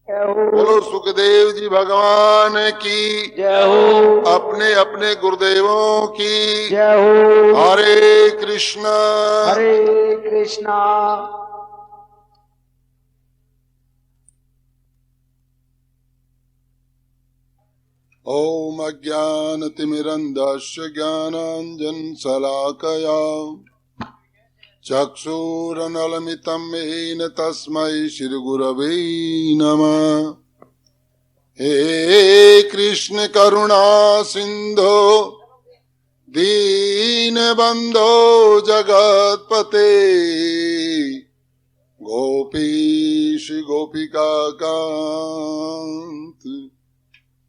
जय हो। बोलो सुखदेव जी भगवान की जय हो। अपने अपने गुरुदेवों की जय हो। हरे कृष्णा हरे कृष्णा। ओम अज्ञानतिमिरन्धस्य ज्ञानाञ्जनशलाकया चक्षुरनलमितं येन तस्मै श्रीगुरवे नमः। हे कृष्ण करुणा सिंधो दीनबंधो जगत्पते गोपीश गोपिका कांत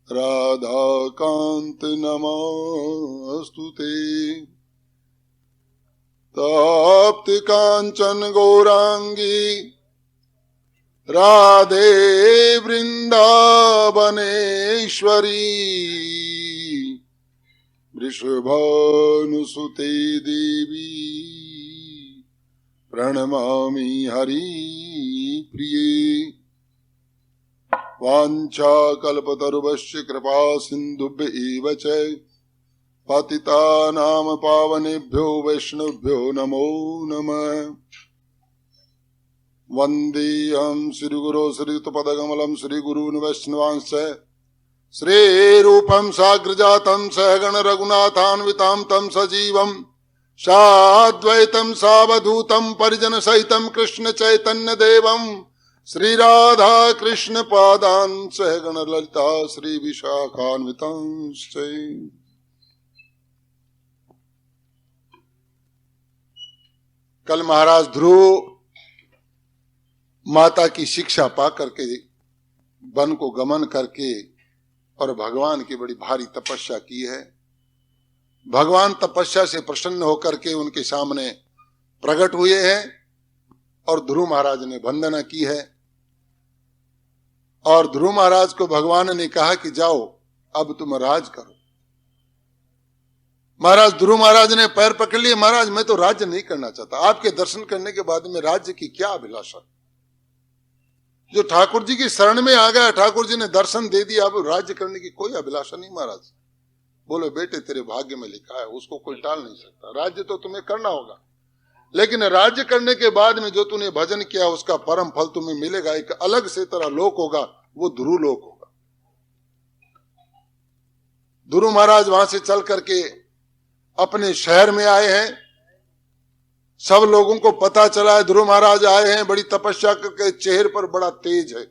राधा कांत नमोस्तुते। तप्त कांचन गौरांगी राधे वृंदावनेश्वरी वृषभानुसुते देवी प्रणमामि हरिप्रिये। वाञ्छाकल्पतरुभ्यश्च कृपा सिन्धुभ्य एव च पतितानां पावनेभ्यो वैष्णवेभ्यो नमो नमः। वन्देऽहं श्रीगुरो श्रीयुतपदकमलं श्रीगुरून् वैष्णवांश्च श्रीरूपं साग्रजातं सहगण रघुनाथान्वितां तं सजीवं साद्वैतं सावधूतं परिजन सहितं कृष्ण चैतन्य देवं श्री राधा कृष्ण पादान् सहगण ललिता श्री विशाखान्वितांश्च। कल महाराज ध्रुव माता की शिक्षा पा करके वन को गमन करके और भगवान की बड़ी भारी तपस्या की है। भगवान तपस्या से प्रसन्न होकर के उनके सामने प्रकट हुए हैं और ध्रुव महाराज ने वंदना की है। और ध्रुव महाराज को भगवान ने कहा कि जाओ अब तुम राज करो। महाराज ध्रुव महाराज ने पैर पकड़ लिए, महाराज मैं तो राज्य नहीं करना चाहता, आपके दर्शन करने के बाद में राज्य की क्या अभिलाषा। जो ठाकुर जी की शरण में आ गया, ठाकुर जी ने दर्शन दे दिया, अब राज्य करने की कोई अभिलाषा नहीं। महाराज बोलो बेटे तेरे भाग्य में लिखा है, उसको कोई टाल नहीं सकता। राज्य तो तुम्हें करना होगा, लेकिन राज्य करने के बाद में जो तूने भजन किया उसका परम फल तुम्हें मिलेगा। एक अलग से तरह लोक होगा, वो ध्रुव लोक होगा। ध्रुव महाराज वहां से चल करके अपने शहर में आए हैं। सब लोगों को पता चला है ध्रुव महाराज आए हैं, बड़ी तपस्या करके, चेहरे पर बड़ा तेज है,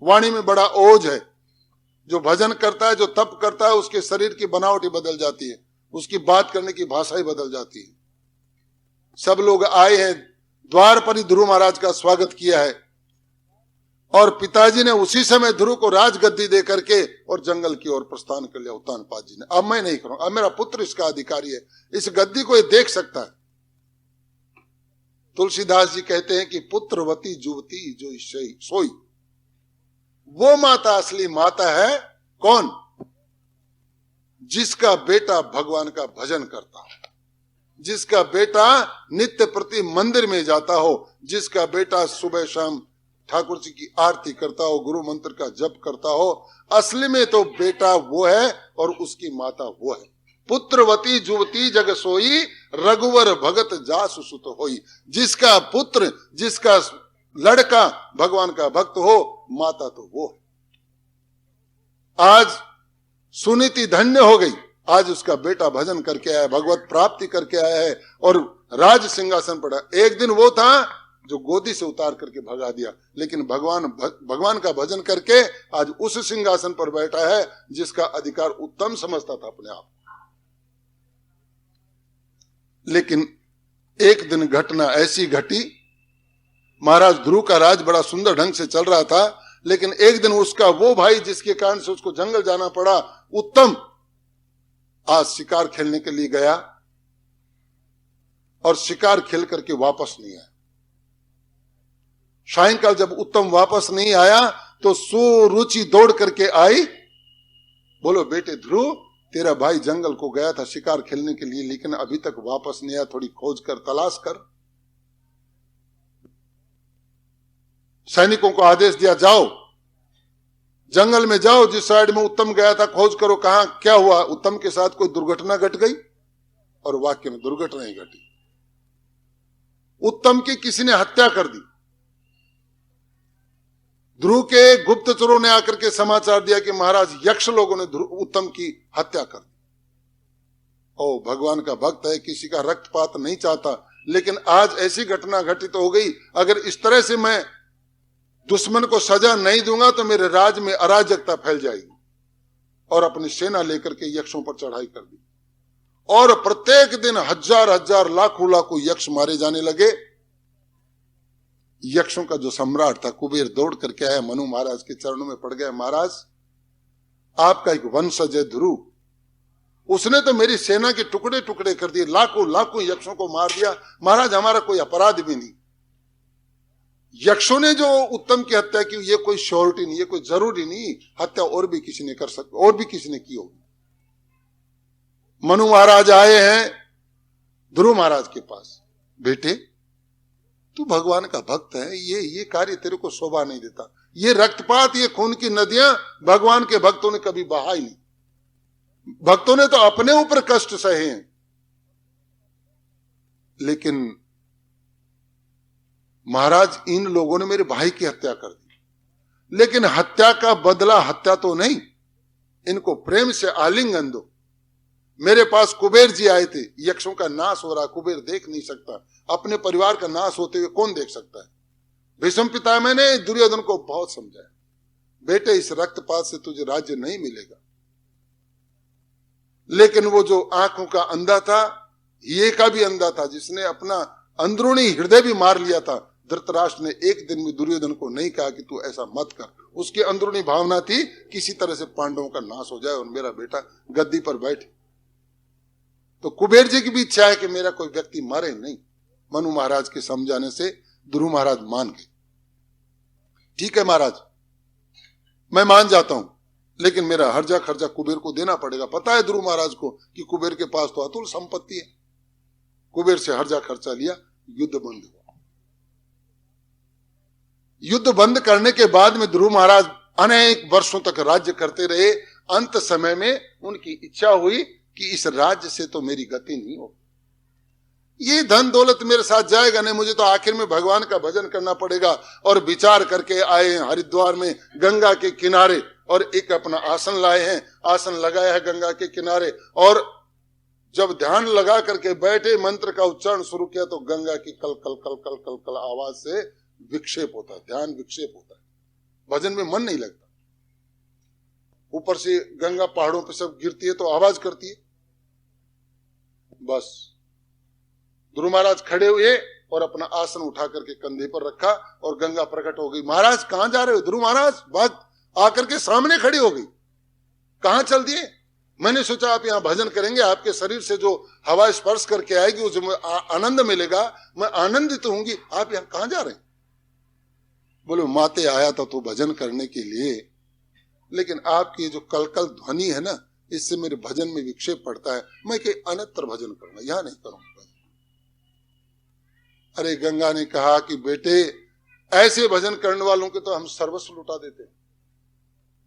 वाणी में बड़ा ओज है। जो भजन करता है, जो तप करता है, उसके शरीर की बनावट ही बदल जाती है, उसकी बात करने की भाषा ही बदल जाती है। सब लोग आए हैं, द्वार पर ही ध्रुव महाराज का स्वागत किया है। और पिताजी ने उसी समय ध्रुव को राजगद्दी दे करके और जंगल की ओर प्रस्थान कर लिया उत्तानपाद जी ने। अब मैं नहीं करूंगा, अब मेरा पुत्र इसका अधिकारी है, इस गद्दी को ये देख सकता है। तुलसीदास जी कहते हैं कि पुत्रवती जुवती जो सोई, वो माता असली माता है। कौन? जिसका बेटा भगवान का भजन करता हो, जिसका बेटा नित्य प्रति मंदिर में जाता हो, जिसका बेटा सुबह शाम ठाकुर जी की आरती करता हो, गुरु मंत्र का जप करता हो। असली में तो बेटा वो है और उसकी माता वो है। पुत्रवती जुवती जग सोई रघुवर भगत जासु सुत होई। जिसका पुत्र, जिसका लड़का भगवान का भक्त हो, माता तो वो है। आज सुनीति धन्य हो गई, आज उसका बेटा भजन करके आया, भगवत प्राप्ति करके आया है और राज सिंहासन पड़ा। एक दिन वो था जो गोदी से उतार करके भगा दिया, लेकिन भगवान का भजन करके आज उस सिंहासन पर बैठा है जिसका अधिकार उत्तम समझता था अपने आप। लेकिन एक दिन घटना ऐसी घटी, महाराज ध्रुव का राज बड़ा सुंदर ढंग से चल रहा था, लेकिन एक दिन उसका वो भाई जिसके कारण से उसको जंगल जाना पड़ा, उत्तम, आज शिकार खेलने के लिए गया और शिकार खेल करके वापस नहीं आया। सायंकाल जब उत्तम वापस नहीं आया तो सुरुचि दौड़ करके आई, बोलो बेटे ध्रुव, तेरा भाई जंगल को गया था शिकार खेलने के लिए, लेकिन अभी तक वापस नहीं आया, थोड़ी खोज कर, तलाश कर। सैनिकों को आदेश दिया, जाओ जंगल में जाओ, जिस साइड में उत्तम गया था खोज करो कहां क्या हुआ, उत्तम के साथ कोई दुर्घटना घट गई, और वाक्य में दुर्घटना ही घटी। उत्तम की किसी ने हत्या कर दी। ध्रुव के गुप्तचरों ने आकर के समाचार दिया कि महाराज यक्ष लोगों ने उत्तम की हत्या कर दी। ओ, भगवान का भक्त है, किसी का रक्तपात नहीं चाहता, लेकिन आज ऐसी घटना घटित हो गई, अगर इस तरह से मैं दुश्मन को सजा नहीं दूंगा तो मेरे राज में अराजकता फैल जाएगी। और अपनी सेना लेकर के यक्षों पर चढ़ाई कर दी, और प्रत्येक दिन हजार हजार लाखों लाखों यक्ष मारे जाने लगे। यक्षों का जो सम्राट था कुबेर दौड़ करके आया, मनु महाराज के चरणों में पड़ गया, महाराज आपका एक वंशज है ध्रुव, उसने तो मेरी सेना के टुकड़े टुकड़े कर दिए, लाखों लाखों यक्षों को मार दिया। महाराज हमारा कोई अपराध भी नहीं, यक्षों ने जो उत्तम की हत्या की ये कोई श्योरिटी नहीं, ये कोई जरूरी नहीं, हत्या और भी किसी ने कर सकता, और भी किसी ने की होगी। मनु महाराज आए हैं ध्रुव महाराज के पास, बेटे तू भगवान का भक्त है, ये कार्य तेरे को शोभा नहीं देता, ये रक्तपात, ये खून की नदियां भगवान के भक्तों ने कभी बहा ही नहीं। भक्तों ने तो अपने ऊपर कष्ट सहे हैं, लेकिन महाराज इन लोगों ने मेरे भाई की हत्या कर दी, लेकिन हत्या का बदला हत्या तो नहीं, इनको प्रेम से आलिंगन दो। मेरे पास कुबेर जी आए थे, यक्षों का नाश हो रहा, कुबेर देख नहीं सकता, अपने परिवार का नाश होते हुए कौन देख सकता है। भीष्म पितामह ने दुर्योधन को बहुत समझाया, बेटे इस रक्तपात से तुझे राज्य नहीं मिलेगा। लेकिन वो जो आंखों का अंधा था, ये का भी अंधा था, जिसने अपना अंदरूनी हृदय भी मार लिया था, धृतराष्ट्र ने एक दिन में दुर्योधन को नहीं कहा कि तू ऐसा मत कर। उसकी अंदरूनी भावना थी किसी तरह से पांडवों का नाश हो जाए और मेरा बेटा गद्दी पर बैठे। तो कुबेर जी की भी इच्छा है कि मेरा कोई व्यक्ति मरे नहीं। मनु महाराज के समझाने से ध्रुव महाराज मान गए। ठीक है महाराज, मैं मान जाता हूं, लेकिन मेरा हर्जा खर्चा कुबेर को देना पड़ेगा। पता है ध्रुव महाराज को कि कुबेर के पास तो अतुल संपत्ति है। कुबेर से हर्जा खर्चा लिया, युद्ध बंद हुआ। युद्ध बंद करने के बाद में ध्रुव महाराज अनेक वर्षों तक राज्य करते रहे। अंत समय में उनकी इच्छा हुई कि इस राज्य से तो मेरी गति नहीं हो, ये धन दौलत मेरे साथ जाएगा नहीं, मुझे तो आखिर में भगवान का भजन करना पड़ेगा। और विचार करके आए हरिद्वार में गंगा के किनारे, और एक अपना आसन लाए हैं, आसन लगाया है गंगा के किनारे, और जब ध्यान लगा करके बैठे, मंत्र का उच्चारण शुरू किया तो गंगा की कल कल कल कल कल कल आवाज से विक्षेप होता है, ध्यान विक्षेप होता है, भजन में मन नहीं लगता। ऊपर से गंगा पहाड़ों पे सब गिरती है तो आवाज करती है। बस ध्रुव महाराज खड़े हुए और अपना आसन उठा करके कंधे पर रखा और गंगा प्रकट हो गई। महाराज कहां जा रहे हो? ध्रुव महाराज बात आकर के सामने खड़ी हो गई। कहां चल दिए? मैंने सोचा आप यहां भजन करेंगे, आपके शरीर से जो हवा स्पर्श करके आएगी उसमें आनंद मिलेगा, मैं आनंदित होंगी। आप यहां कहां जा रहे हैं? बोले माते आया था तो भजन करने के लिए, लेकिन आपकी जो कलकल ध्वनि है ना, इससे मेरे भजन में विक्षेप पड़ता है, मैं कहीं अन्यत्र भजन करूंगा, यहां नहीं करूंगा। अरे गंगा ने कहा कि बेटे ऐसे भजन करने वालों के तो हम सर्वस्व लुटा देते हैं।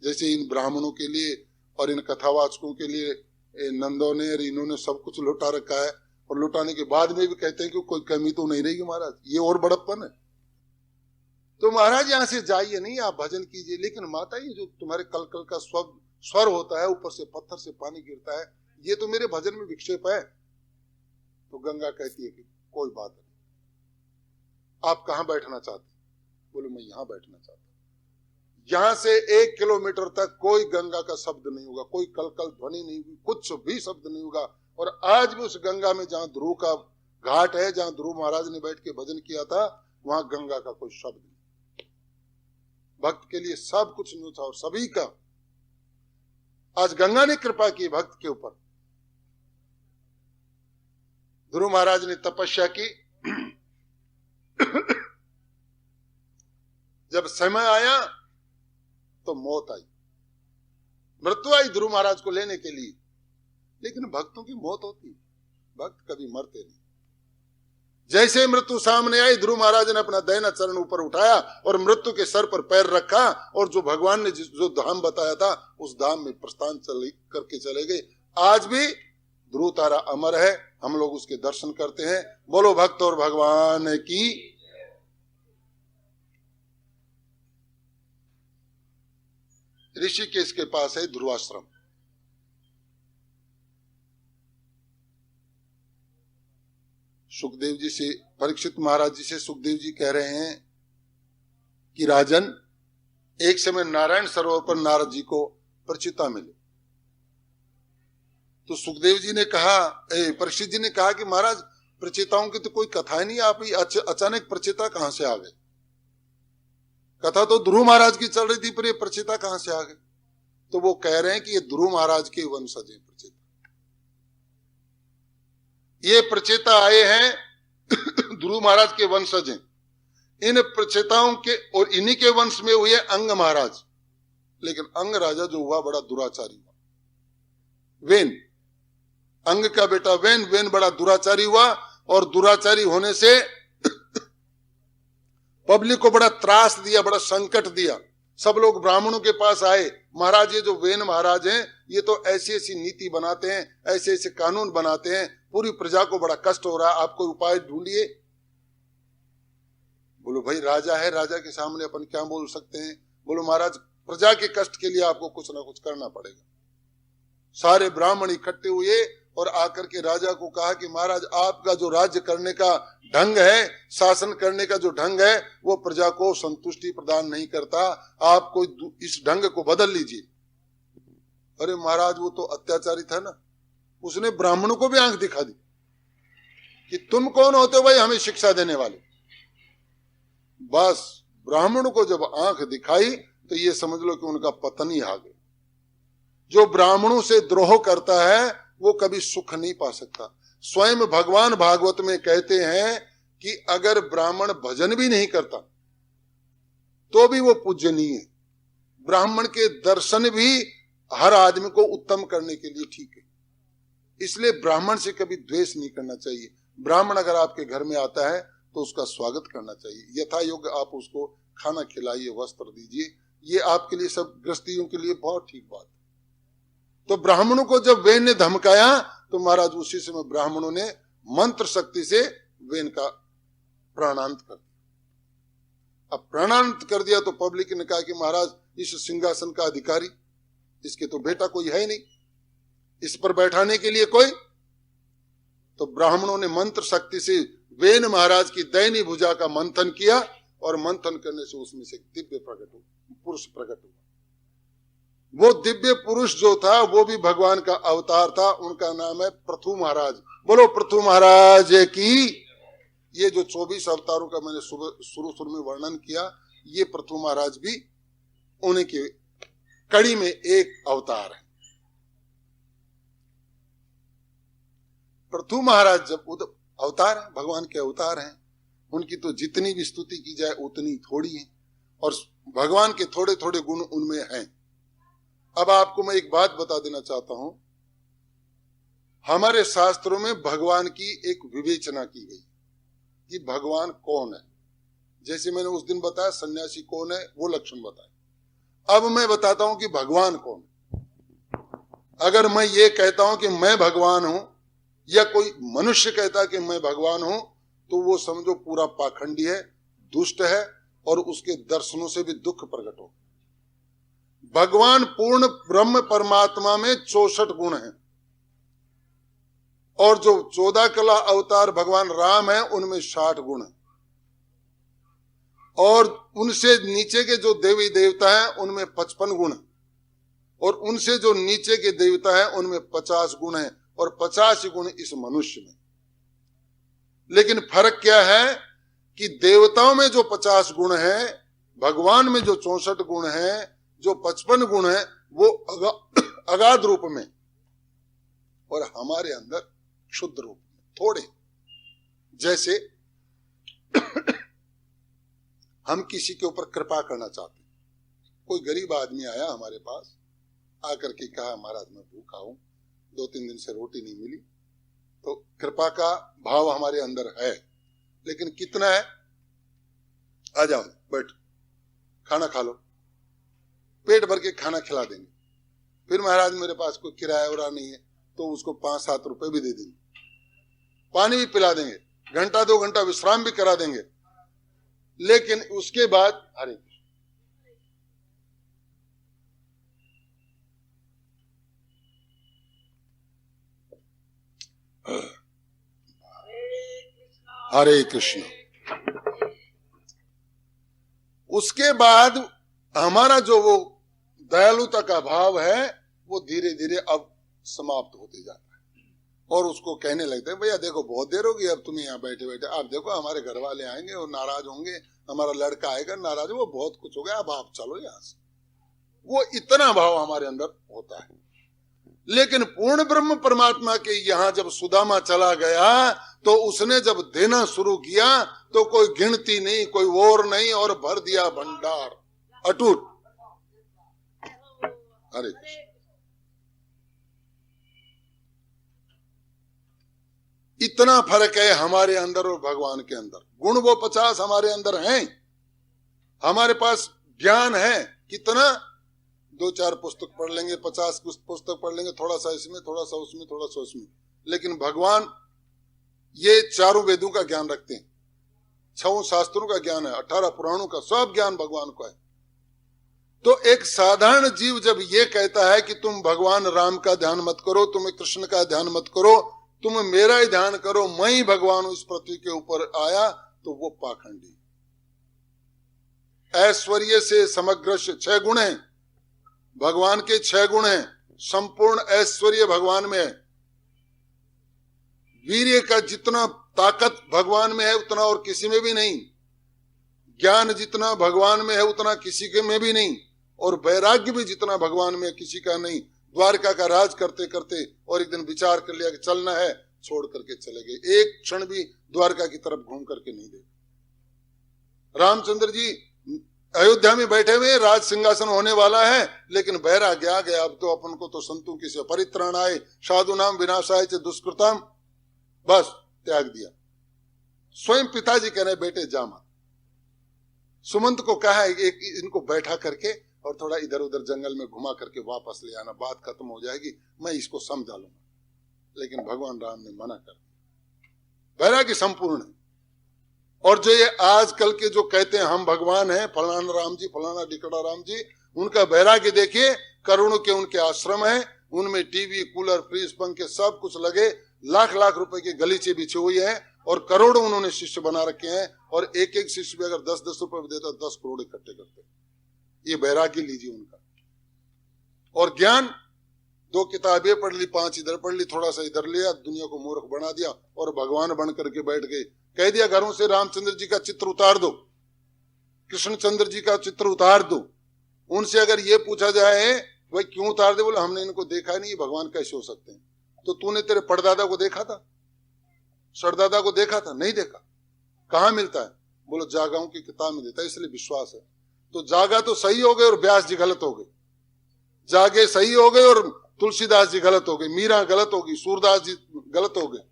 जैसे इन ब्राह्मणों के लिए और इन कथावाचकों के लिए नंदों ने और इन्होंने सब कुछ लुटा रखा है, और लुटाने के बाद में भी कहते हैं कि कोई कमी तो नहीं रहेगी महाराज, ये और बड़प्पन है। तो महाराज यहां से जाइए नहीं, आप भजन कीजिए। लेकिन माता ये जो तुम्हारे कलकल का स्वर होता है, ऊपर से पत्थर से पानी गिरता है, ये तो मेरे भजन में विक्षेप है। तो गंगा कहती है कि कोई बात नहीं, आप कहां बैठना चाहते? बोले मैं यहां बैठना चाहता हूं। यहां से 1 किलोमीटर तक कोई गंगा का शब्द नहीं होगा, कोई कलकल ध्वनि नहीं होगी, कुछ भी शब्द नहीं होगा। और आज भी उस गंगा में जहां ध्रुव का घाट है, जहां ध्रुव महाराज ने बैठ के भजन किया था, वहां गंगा का कोई शब्द नहीं। भक्त के लिए सब कुछ न्यू था और सभी का। आज गंगा ने कृपा की भक्त के ऊपर। ध्रुव महाराज ने तपस्या की। जब समय आया तो मौत आई, मृत्यु आई ध्रुव महाराज को लेने के लिए। लेकिन भक्तों की मौत होती, भक्त कभी मरते नहीं। जैसे मृत्यु सामने आई, ध्रुव महाराज ने अपना दाहिना चरण ऊपर उठाया और मृत्यु के सर पर पैर रखा और जो भगवान ने जो धाम बताया था उस धाम में प्रस्थान करके चले गए। आज भी ध्रुव तारा अमर है, हम लोग उसके दर्शन करते हैं। बोलो भक्त और भगवान की। ऋषिकेश के पास है ध्रुवाश्रम। सुखदेव जी से, परीक्षित महाराज जी से सुखदेव जी कह रहे हैं कि राजन, एक समय नारायण सरोवर पर नारद जी को प्रचिता मिले। तो सुखदेव जी ने कहा, परीक्षित जी ने कहा कि महाराज प्रचिताओं की तो कोई कथा ही नहीं, आप ही अचानक प्रचिता कहां से आ गए? कथा तो ध्रुव महाराज की चल रही थी, पर ये प्रचिता कहां से आ गए? तो वो कह रहे हैं कि ये ध्रुव महाराज के वंशज हैं प्रचिता। ये प्रचेता आए हैं ध्रुव महाराज के वंशज हैं। इन प्रचेताओं के और इन्हीं के वंश में हुए अंग महाराज। लेकिन अंग राजा जो हुआ बड़ा दुराचारी हुआ। वेन, अंग का बेटा वेन बड़ा दुराचारी हुआ और दुराचारी होने से पब्लिक को बड़ा त्रास दिया, बड़ा संकट दिया। सब लोग ब्राह्मणों के पास आए, महाराज ये जो वेन महाराज हैं ये तो ऐसी ऐसी नीति बनाते हैं, ऐसे ऐसे कानून बनाते हैं, पूरी प्रजा को बड़ा कष्ट हो रहा है, आप कोई उपाय ढूंढिए। बोलो भाई राजा है, राजा के सामने अपन क्या बोल सकते हैं? बोलो महाराज प्रजा के कष्ट के लिए आपको कुछ ना कुछ करना पड़ेगा। सारे ब्राह्मण इकट्ठे हुए और आकर के राजा को कहा कि महाराज आपका जो राज्य करने का ढंग है, शासन करने का जो ढंग है, वो प्रजा को संतुष्टि प्रदान नहीं करता, आप कोई इस ढंग को बदल लीजिए। अरे महाराज वो तो अत्याचारी था ना, उसने ब्राह्मणों को भी आंख दिखा दी कि तुम कौन होते हो भाई हमें शिक्षा देने वाले। बस ब्राह्मणों को जब आंख दिखाई तो ये समझ लो कि उनका पतन ही आ गया। जो ब्राह्मणों से द्रोह करता है वो कभी सुख नहीं पा सकता। स्वयं भगवान भागवत में कहते हैं कि अगर ब्राह्मण भजन भी नहीं करता तो भी वो पूजनीय है। ब्राह्मण के दर्शन भी हर आदमी को उत्तम करने के लिए ठीक है। इसलिए ब्राह्मण से कभी द्वेष नहीं करना चाहिए। ब्राह्मण अगर आपके घर में आता है तो उसका स्वागत करना चाहिए, यथा योग्य आप उसको खाना खिलाइए, वस्त्र दीजिए। ये आपके लिए, सब गृहस्थियों के लिए बहुत ठीक बात है। तो ब्राह्मणों को जब वेन ने धमकाया तो महाराज उसी समय ब्राह्मणों ने मंत्र शक्ति से वेन का प्राणांत कर दिया। अब प्राणांत कर दिया तो पब्लिक ने कहा कि महाराज इस सिंहासन का अधिकारी, इसके तो बेटा कोई है ही नहीं, इस पर बैठाने के लिए कोई। तो ब्राह्मणों ने मंत्र शक्ति से वेन महाराज की दैनी भुजा का मंथन किया और मंथन करने से उसमें से दिव्य पुरुष प्रकट हुआ। वो दिव्य पुरुष जो था वो भी भगवान का अवतार था, उनका नाम है पृथु महाराज। बोलो पृथु महाराज की। ये जो 24 अवतारों का मैंने शुरू में वर्णन किया, ये पृथु महाराज भी उन्हीं के कड़ी में एक अवतार है। पृथु महाराज जब अवतार है, भगवान के अवतार हैं, उनकी तो जितनी भी स्तुति की जाए उतनी थोड़ी है और भगवान के थोड़े थोड़े गुण उनमें हैं। अब आपको मैं एक बात बता देना चाहता हूं, हमारे शास्त्रों में भगवान की एक विवेचना की गई कि भगवान कौन है। जैसे मैंने उस दिन बताया सन्यासी कौन है, वो लक्षण बताए। अब मैं बताता हूं कि भगवान कौन है। अगर मैं ये कहता हूं कि मैं भगवान हूं या कोई मनुष्य कहता है कि मैं भगवान हूं, तो वो समझो पूरा पाखंडी है, दुष्ट है और उसके दर्शनों से भी दुख प्रकट हो। भगवान पूर्ण ब्रह्म परमात्मा में 64 गुण हैं और जो 14 कला अवतार भगवान राम है उनमें 60 गुण हैं और उनसे नीचे के जो देवी देवता हैं उनमें 55 गुण हैं और उनसे जो नीचे के देवता हैं उनमें 50 गुण हैं और 50 गुण इस मनुष्य में। लेकिन फर्क क्या है कि देवताओं में जो 50 गुण हैं, भगवान में जो 64 गुण हैं, जो 55 गुण है वो अगाध रूप में और हमारे अंदर क्षुद्र रूप में थोड़े। जैसे हम किसी के ऊपर कृपा करना चाहते हैं। कोई गरीब आदमी आया हमारे पास, आकर के कहा महाराज मैं भूखा हूं, 2-3 दिन से रोटी नहीं मिली। तो कृपा का भाव हमारे अंदर है लेकिन कितना है? आ जाओ बैठ, खाना खा लो, पेट भर के खाना खिला देंगे। फिर महाराज मेरे पास कोई किराया उरा नहीं है, तो उसको 5-7 रुपए भी दे देंगे, पानी भी पिला देंगे, घंटा 2 घंटा विश्राम भी करा देंगे। लेकिन उसके बाद हरे हरे कृष्ण, उसके बाद हमारा जो वो दयालुता का भाव है वो धीरे धीरे अब समाप्त होते जाता है। और उसको कहने लगते हैं, भैया देखो बहुत देर होगी अब तुम्हें यहाँ बैठे बैठे, आप देखो हमारे घर वाले आएंगे और नाराज होंगे, हमारा लड़का आएगा नाराज, वो बहुत कुछ हो गया, अब आप चलो यहाँ से। वो इतना भाव हमारे अंदर होता है। लेकिन पूर्ण ब्रह्म परमात्मा के यहाँ जब सुदामा चला गया तो उसने जब देना शुरू किया तो कोई गिनती नहीं, कोई और नहीं, और भर दिया भंडार अटूट। हरे कृष्ण। इतना फर्क है हमारे अंदर और भगवान के अंदर। गुण वो 50 हमारे अंदर हैं, हमारे पास ज्ञान है कितना, 2-4 पुस्तक पढ़ लेंगे, 50 पुस्तक पढ़ लेंगे, थोड़ा सा इसमें, थोड़ा सा उसमें, थोड़ा सा उसमें। लेकिन भगवान ये 4 वेदों का ज्ञान रखते हैं, 6 शास्त्रों का ज्ञान है, 18 पुराणों का, सब ज्ञान भगवान को है। तो एक साधारण जीव जब ये कहता है कि तुम भगवान राम का ध्यान मत करो, तुम कृष्ण का ध्यान मत करो, तुम मेरा ही ध्यान करो, मैं ही भगवान हूं इस पृथ्वी के ऊपर आया, तो वो पाखंडी। ऐश्वर्य से समग्र 6 गुण हैं भगवान के, 6 गुण हैं, संपूर्ण ऐश्वर्य भगवान में है। वीर्य का जितना ताकत भगवान में है उतना और किसी में भी नहीं, ज्ञान जितना भगवान में है उतना किसी के में भी नहीं, और वैराग्य भी जितना भगवान में किसी का नहीं। द्वारका का राज करते करते और एक दिन विचार कर लिया कि चलना है, छोड़ करके चले गए, एक क्षण भी द्वारका की तरफ घूम करके नहीं देखा। रामचंद्र जी अयोध्या में बैठे हुए, राज सिंहासन होने वाला है, लेकिन वैराग्य आ गया, अब तो अपन को तो संतों की से परित्राणाय साधु नाम विनाशाय च दुष्कृतम, बस त्याग दिया। स्वयं पिताजी कह रहे बेटे जा मत। सुमंत को कहा एक इनको बैठा करके और थोड़ा इधर उधर जंगल में घुमा करके वापस ले आना, बात खत्म हो जाएगी, मैं इसको समझा लूंगा। लेकिन भगवान राम ने मना कर दिया। वैराग्य संपूर्ण है। और जो ये आजकल के जो कहते हैं हम भगवान हैं, फलाना राम जी, फलाना डिकड़ा राम जी, उनका वैराग्य देखिए, करोड़ों के उनके आश्रम है, उनमें टीवी, कूलर, फ्रिज, पंखे सब कुछ लगे, लाख लाख रुपए के गलीचे बिछे हुए हैं, और करोड़ों उन्होंने शिष्य बना रखे हैं, और एक एक शिष्य भी अगर 10-10 रुपए देता 10 करोड़ इकट्ठे करते। ये वैराग्य लीजिए उनका। और ज्ञान 2 किताबें पढ़ ली, 5 इधर पढ़ ली, थोड़ा सा इधर लिया, दुनिया को मूर्ख बना दिया और भगवान बन करके बैठ गए। कह दिया घरों से रामचंद्र जी का चित्र उतार दो, कृष्णचंद्र जी का चित्र उतार दो। उनसे अगर ये पूछा जाए भाई क्यों उतार दे, बोले हमने इनको देखा नहीं, भगवान कैसे हो सकते हैं। तो तूने तेरे परदादा को देखा था, सरदादा को देखा था? नहीं देखा। कहाँ मिलता है? बोलो जागाओं की किताब में देता है, इसलिए विश्वास है। तो जागा तो सही हो गए और व्यास जी गलत हो गए, जागे सही हो गए और तुलसीदास जी गलत हो गए, मीरा गलत होगी, सूरदास जी गलत हो गए।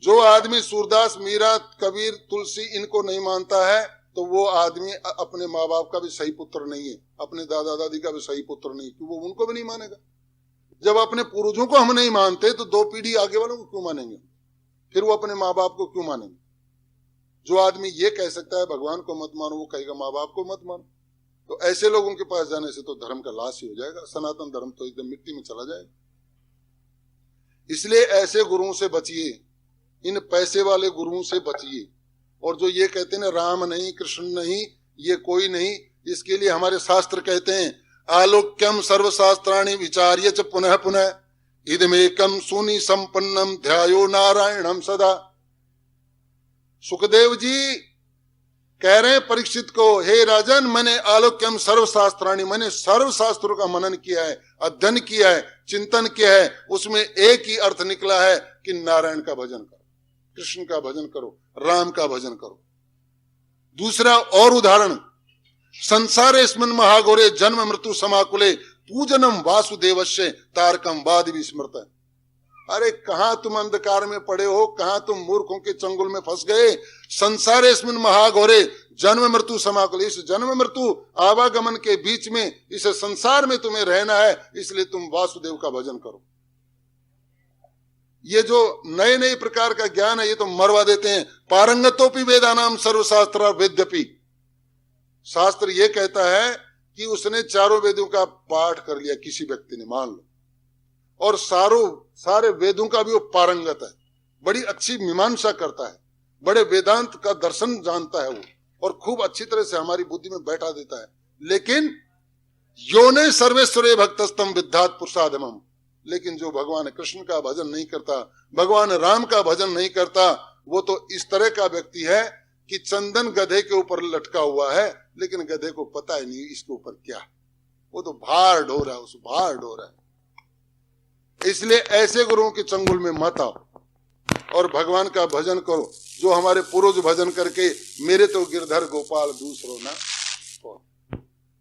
जो आदमी सूरदास, मीरा, कबीर, तुलसी इनको नहीं मानता है तो वो आदमी अपने माँ बाप का भी सही पुत्र नहीं है, अपने दादा दादी का भी सही पुत्र नहीं, क्योंकि वो उनको भी नहीं मानेगा। जब अपने पूर्वजों को हम नहीं मानते तो 2 पीढ़ी आगे वालों को क्यों मानेंगे? फिर वो अपने माँ बाप को क्यों मानेंगे? जो आदमी ये कह सकता है भगवान को मत मानो, वो कहेगा माँ बाप को मत मानो। तो ऐसे लोगों के पास जाने से तो धर्म का लाश ही हो जाएगा, सनातन धर्म तो एकदम मिट्टी में चला जाएगा। इसलिए ऐसे गुरुओं से बचिए, इन पैसे वाले गुरुओं से बचिए। और जो ये कहते हैं राम नहीं, कृष्ण नहीं, ये कोई नहीं, इसके लिए हमारे शास्त्र कहते हैं आलोक्यम सर्वशास्त्राणि विचार्य च पुनः पुनः इदमेकम सुनि संपन्नम ध्यायो नारायणम सदा। सुखदेव जी कह रहे हैं परीक्षित को, हे राजन मैंने आलोक्यम सर्वशास्त्राणि, मैंने सर्व शास्त्रों का मनन किया है, अध्ययन किया है, चिंतन किया है, उसमें एक ही अर्थ निकला है कि नारायण का भजन करो, कृष्ण का भजन करो, राम का भजन करो। दूसरा और उदाहरण, संसारेस्मिन् महाघोरे जन्म मृत्यु समाकुले पूजनम वासुदेवस्य तारकम वाद विस्मृत। अरे कहां तुम अंधकार में पड़े हो, कहां तुम मूर्खों के चंगुल में फंस गए। संसारेस्मिन् महाघोरे जन्म मृत्यु समाकुल, इस जन्म मृत्यु आवागमन के बीच में इस संसार में तुम्हें रहना है, इसलिए तुम वासुदेव का भजन करो। ये जो नए नए प्रकार का ज्ञान है ये तो मरवा देते हैं। पारंगतोपि वेदानाम सर्वशास्त्र वेद्यपि, शास्त्र ये कहता है कि उसने चारों वेदों का पाठ कर लिया किसी व्यक्ति ने, मान लो, और सारे वेदों का भी वो पारंगत है, बड़ी अच्छी मीमांसा करता है, बड़े वेदांत का दर्शन जानता है वो, और खूब अच्छी तरह से हमारी बुद्धि में बैठा देता है। लेकिन योने सर्वेश्वरे भक्तस्तम विद्यात् पुरुषाधमम, लेकिन जो भगवान कृष्ण का भजन नहीं करता, भगवान राम का भजन नहीं करता, वो तो इस तरह का व्यक्ति है कि चंदन गधे के ऊपर लटका हुआ है, लेकिन गधे को पता ही नहीं इसके ऊपर क्या, वो तो भार ढो रहा है, उस भार ढो रहा है। इसलिए ऐसे गुरुओं के चंगुल में मत आओ और भगवान का भजन करो, जो हमारे पूर्वज भजन करके मेरे तो गिरधर गोपाल दूसरो ना,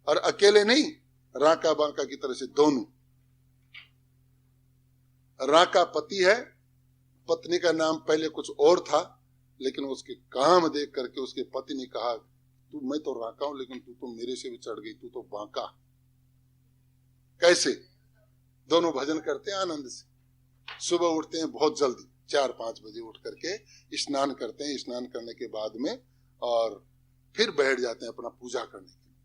और अकेले नहीं, राका बांका की तरह से दोनों। राका पति है, पत्नी का नाम पहले कुछ और था, लेकिन उसके काम देख करके उसके पति ने कहा, तू, मैं तो राका हूं लेकिन तू तो मेरे से भी चढ़ गई, तू तो बांका। कैसे? दोनों भजन करते हैं आनंद से, सुबह उठते हैं बहुत जल्दी 4-5 बजे उठ करके स्नान करते हैं, स्नान करने के बाद में और फिर बैठ जाते हैं अपना पूजा करने के लिए,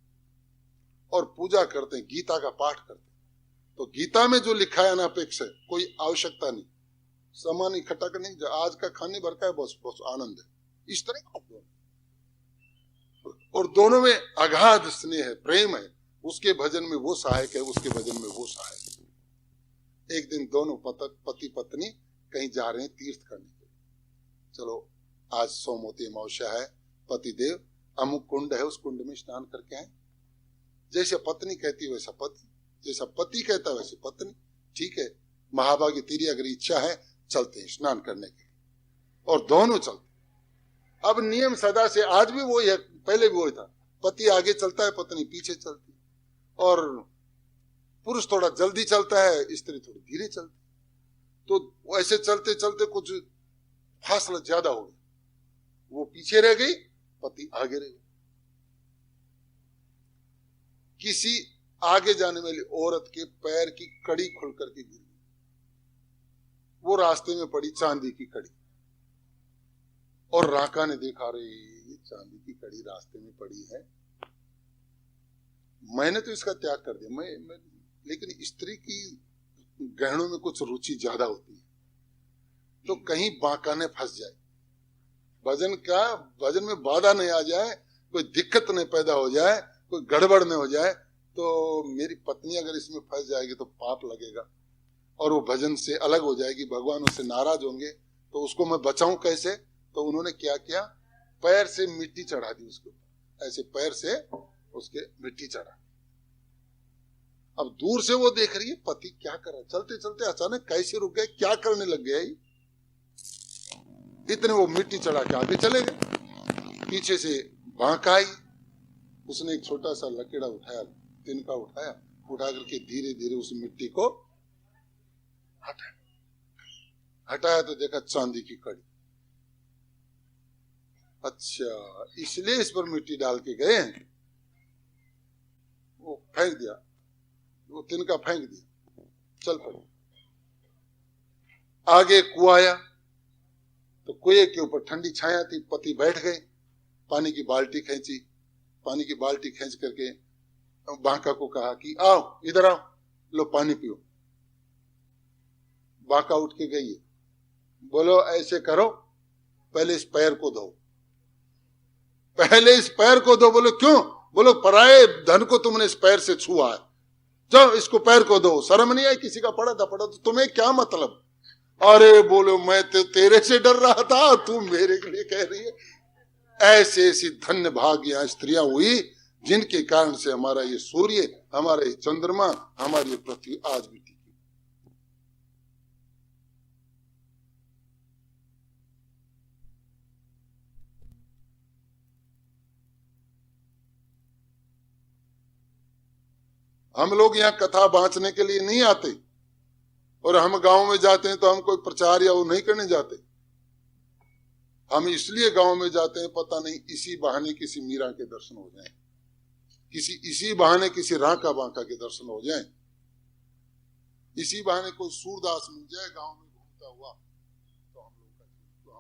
और पूजा करते हैं, गीता का पाठ करते हैं। तो गीता में जो लिखा है अनापेक्ष है, कोई आवश्यकता नहीं, सामान इकट्ठा करने, आज का खाने भर का है, बस बस आनंद है, इस तरह का। और दोनों में अगाध स्नेह है, प्रेम है, उसके भजन में वो सहायक है, उसके भजन में वो सहायक है। एक दिन दोनों पति पत्नी कहीं जा रहे हैं तीर्थ करने के लिए, चलो आज सोमवती अमावस्या है, पतिदेव अमुक कुंड है, उस कुंड में स्नान करके आए। जैसे पत्नी कहती है वैसा पति, जैसा पति कहता है वैसे पत्नी, ठीक है महाभागी तेरी अगर इच्छा है चलते हैं स्नान करने के लिए, और दोनों चलते। अब नियम सदा से आज भी वही है, पहले भी वही था, पति आगे चलता है, पत्नी पीछे चलती है, और पुरुष थोड़ा जल्दी चलता है, स्त्री थोड़ी धीरे चलती। तो ऐसे चलते चलते कुछ फासला ज्यादा हो गया, वो पीछे रह गई, पति आगे रह गई। किसी आगे जाने वाली औरत के पैर की कड़ी खुल करके गिर गई, वो रास्ते में पड़ी चांदी की कड़ी, और राका ने देखा, रे ये चांदी की कड़ी रास्ते में पड़ी है, मैंने तो इसका त्याग कर दिया, मैं लेकिन स्त्री की गहनों में कुछ रुचि ज्यादा होती है, तो कहीं बांका ने फंस जाए, भजन में बाधा नहीं आ जाए, कोई दिक्कत नहीं पैदा हो जाए, कोई गड़बड़ नहीं हो जाए, तो मेरी पत्नी अगर इसमें फंस जाएगी तो पाप लगेगा और वो भजन से अलग हो जाएगी, भगवान उससे नाराज होंगे, तो उसको मैं बचाऊं कैसे? तो उन्होंने क्या किया, पैर से मिट्टी चढ़ा दी उसके ऊपर, ऐसे पैर से उसके मिट्टी चढ़ा। अब दूर से वो देख रही है पति क्या कर रहा है, चलते चलते अचानक कैसे रुक गए, क्या करने लग गए, इतने वो मिट्टी चढ़ा के आगे चले गए। पीछे से बांका आई, उसने एक छोटा सा लकीड़ा उठाया, तिनका उठाया, उठा करके धीरे धीरे उस मिट्टी को हटाया तो देखा चांदी की कड़ी। अच्छा, इसलिए इस पर मिट्टी डाल के गए हैं। वो फेंक दिया, वो तिनका फेंक दिया, चल पड़े। आगे कुआं आया तो कुएं के ऊपर ठंडी छाया थी, पति बैठ गए, पानी की बाल्टी खींची, पानी की बाल्टी खींच करके बांका को कहा कि आओ इधर आओ, लो पानी पियो। बांका उठ के गई, बोलो ऐसे करो, पहले इस पैर को धो, पहले इस पैर को धो। बोलो क्यों? बोलो पराये धन को तुमने इस पैर से छुआ है, जाओ इसको पैर को धो। शर्म नहीं आई? किसी का पड़ा था तो तुम्हें क्या मतलब? अरे बोलो मैं तो तेरे से डर रहा था, तू मेरे के लिए कह रही है। ऐसे ऐसी धन्य भाग्य स्त्रियां हुई जिनके कारण से हमारा ये सूर्य, हमारा ये चंद्रमा, हमारी ये पृथ्वी आज भी टिकी। हम लोग यहाँ कथा बांचने के लिए नहीं आते, और हम गांव में जाते हैं तो हम कोई प्रचार या वो नहीं करने जाते। हम इसलिए गांव में जाते हैं, पता नहीं इसी बहाने किसी मीरा के दर्शन हो जाएं, इसी बहाने किसी राका बांका के दर्शन हो जाएं, इसी बहाने कोई सूरदास मिल जाए गांव में घूमता हुआ, तो हम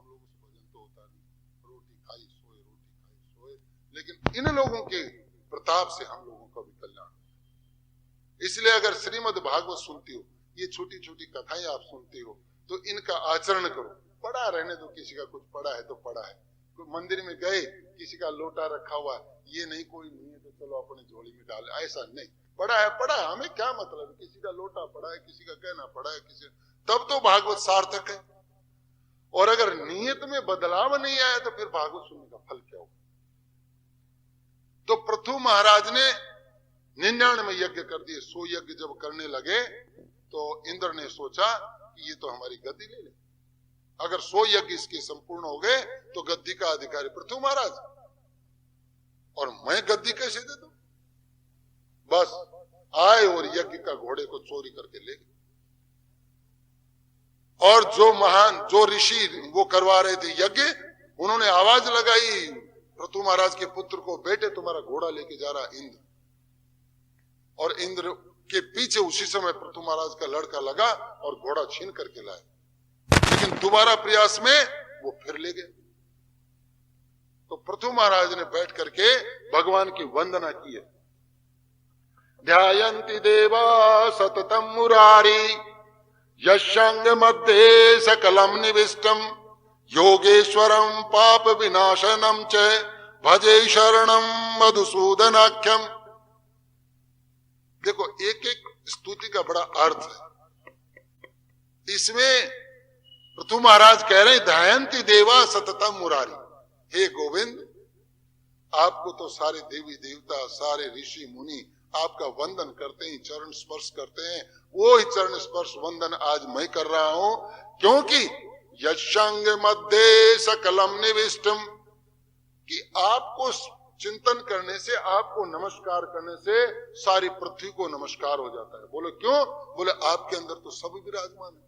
लोगों से भजन तो होता नहीं। रोटी खाई सोए, लेकिन इन लोगों के प्रताप से हम लोगों का भी कल्याण। इसलिए अगर श्रीमद् भागवत सुनती हो, ये छोटी छोटी कथाएं आप सुनती हो, तो इनका आचरण करो। पढ़ा रहने दो, किसी का कुछ पढ़ा है तो पढ़ा है। कोई मंदिर में गए, किसी का लोटा रखा हुआ है, ये नहीं कोई नहीं है तो चलो अपने झोली में डाले, ऐसा नहीं। पढ़ा है, हमें क्या मतलब, किसी का लोटा पड़ा है, किसी का कहना पड़ा है, किसी, तब तो भागवत सार्थक है। और अगर नियत में बदलाव नहीं आया तो फिर भागवत सुनने का फल क्या होगा। तो पृथु महाराज ने 99 यज्ञ कर दिए। 100 यज्ञ जब करने लगे तो इंद्र ने सोचा कि ये तो हमारी गद्दी ले ले। अगर 100 यज्ञ इसके संपूर्ण हो गए तो गद्दी का अधिकारी पृथु महाराज, और मैं गद्दी कैसे दे दूं। बस आए और यज्ञ का घोड़े को चोरी करके ले गए। और जो ऋषि वो करवा रहे थे यज्ञ, उन्होंने आवाज लगाई पृथु महाराज के पुत्र को, बेटे तुम्हारा घोड़ा लेके जा रहा इंद्र। और इंद्र के पीछे उसी समय पृथु महाराज का लड़का लगा और घोड़ा छीन करके लाए। लेकिन दोबारा प्रयास में वो फिर ले गए। तो पृथु महाराज ने बैठ करके भगवान की वंदना की है। ध्यायन्ति देवा सततम मुरारी यशंग मध्ये सकलम निविष्टम योगेश्वरम पाप विनाशनम च भजे शरणम मधुसूदनाख्यम। देखो, एक एक स्तुति का बड़ा अर्थ है। इसमें पृथु महाराज कह रहे हैं ध्यायन्ति देवा सततम मुरारी। हे गोविंद, आपको तो सारे देवी देवता, सारे ऋषि मुनि आपका वंदन करते हैं, चरण स्पर्श करते हैं। वो ही चरण स्पर्श वंदन आज मैं कर रहा हूं, क्योंकि यशंग मध्य सकलम निविष्टम, कि आपको चिंतन करने से, आपको नमस्कार करने से सारी पृथ्वी को नमस्कार हो जाता है। बोले क्यों? बोले आपके अंदर तो सब विराजमान है।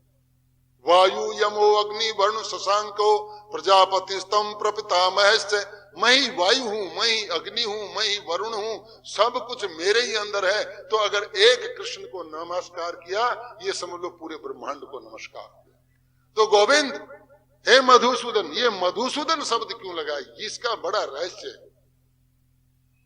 वायु यमो अग्नि वरुण शशांको प्रजापति स्तंभ प्रपितामहश्च। मैं ही वायु हूं, मैं ही अग्नि हूं, मैं ही वरुण हूं, सब कुछ मेरे ही अंदर है। तो अगर एक कृष्ण को नमस्कार किया, ये समझ लो पूरे ब्रह्मांड को नमस्कार किया। तो गोविंद, हे मधुसूदन, ये मधुसूदन शब्द क्यों लगाया, इसका बड़ा रहस्य है।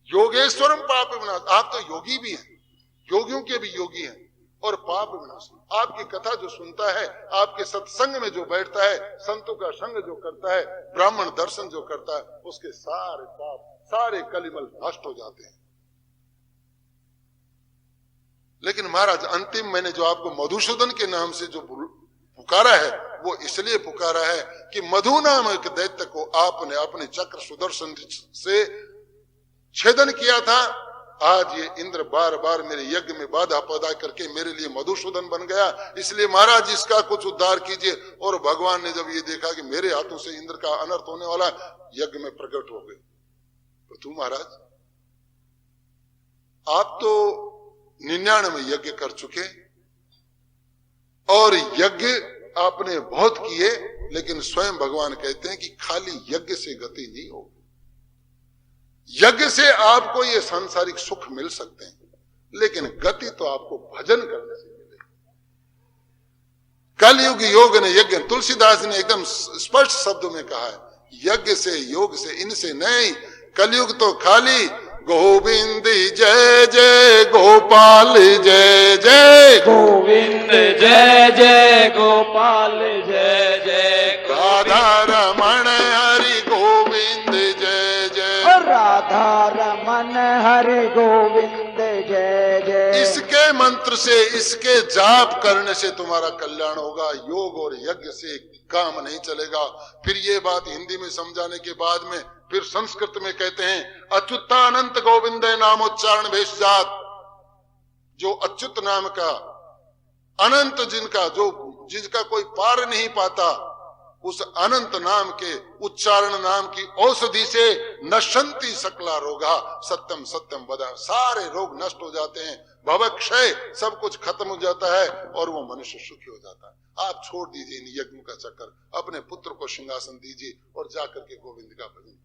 योगेश्वरम पाप विनाश, आप तो योगी भी हैं, योगियों के भी योगी हैं, और पाप विनाश। आपकी कथा जो सुनता है, आपके सत्संग में जो बैठता है, संतों का संग जो करता है, ब्राह्मण दर्शन जो करता है, उसके सारे पाप, सारे कलिमल नष्ट हो जाते हैं। लेकिन महाराज, अंतिम मैंने जो आपको मधुसूदन के नाम से जो पुकारा है, वो इसलिए पुकारा है कि मधु नाम एक दैत्य को आपने अपने चक्र सुदर्शन से छेदन किया था। आज ये इंद्र बार बार मेरे यज्ञ में बाधा पैदा करके मेरे लिए मधुसूदन बन गया, इसलिए महाराज इसका कुछ उद्धार कीजिए। और भगवान ने जब ये देखा कि मेरे हाथों से इंद्र का अनर्थ होने वाला, यज्ञ में प्रकट हो गए। पृथु महाराज, आप तो 99 यज्ञ कर चुके, और यज्ञ आपने बहुत किए, लेकिन स्वयं भगवान कहते हैं कि खाली यज्ञ से गति नहीं होगी। यज्ञ से आपको ये सांसारिक सुख मिल सकते हैं, लेकिन गति तो आपको भजन करने से मिलेगी। कलयुग योग ने यज्ञ, तुलसीदास ने एकदम स्पष्ट शब्दों में कहा है, यज्ञ से योग से इनसे नहीं, कलयुग तो खाली गोविंद जय जय गोपाल जय जय, गोविंद जय जय गोपाल जय जय, राधा रमण हरि गोविंद जय जय, राधा रमन हरि गोविंद जय जय। इसके मंत्र से, इसके जाप करने से तुम्हारा कल्याण होगा। योग और यज्ञ से काम नहीं चलेगा। फिर ये बात हिंदी में समझाने के बाद में फिर संस्कृत में कहते हैं, अच्युतानंत गोविंद नामोच्चारण भेष जात। जो अच्युत नाम का, अनंत जिनका, जो जिसका कोई पार नहीं पाता, उस अनंत नाम के उच्चारण नाम की औषधि से नशंति सकला रोगा, सत्यम सत्यम वद, सारे रोग नष्ट हो जाते हैं, भवक्षय सब कुछ खत्म हो जाता है और वो मनुष्य सुखी हो जाता है। आप छोड़ दीजिए इन यज्ञ का चक्कर, अपने पुत्र को सिंहासन दीजिए और जाकर के गोविंद का भजन कीजिए।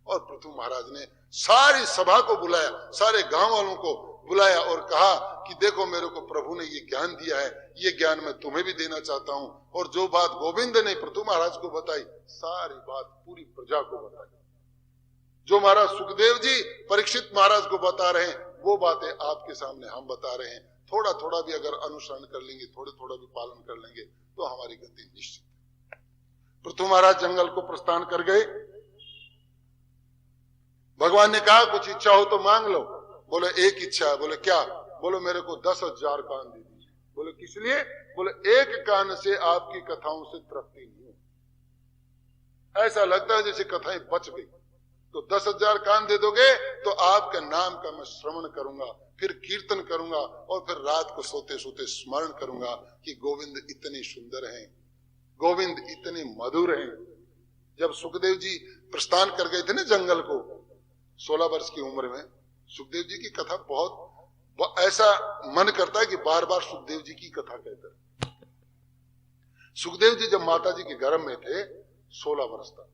और पृथु महाराज ने सारी सभा को बुलाया, सारे गांव वालों को बुलाया और कहा कि देखो मेरे को प्रभु ने ये ज्ञान दिया है, ये ज्ञान मैं तुम्हें भी देना चाहता हूं। और जो बात गोविंद ने पृथु महाराज को बताई, सारी बात पूरी प्रजा को बताई। जो महाराज सुखदेव जी परीक्षित महाराज को बता रहे हैं, वो बातें आपके सामने हम बता रहे हैं। थोड़ा थोड़ा भी अगर अनुसरण कर लेंगे, थोड़े थोड़ा भी पालन कर लेंगे तो हमारी गति निश्चित है। पृथु महाराज जंगल को प्रस्थान कर गए। भगवान ने कहा कुछ इच्छा हो तो मांग लो। बोले एक इच्छा है। बोले क्या? बोलो मेरे को 10,000 कान दे दीजिए। बोले किस लिए? बोले एक कान से आपकी कथाओं से तृप्ति नहीं हो, ऐसा लगता है जैसे कथाएं बच गई। तो 10,000 कान दे दोगे तो आपके नाम का मैं श्रवण करूंगा, फिर कीर्तन करूंगा और फिर रात को सोते सोते स्मरण करूंगा कि गोविंद इतने सुंदर हैं, गोविंद इतने मधुर हैं। जब सुखदेव जी प्रस्थान कर गए थे ना जंगल को 16 वर्ष की उम्र में, सुखदेव जी की कथा बहुत ऐसा मन करता है कि बार बार सुखदेव जी की कथा कहते हैं। सुखदेव जी जब माता जी के गर्भ में थे 16 वर्ष तक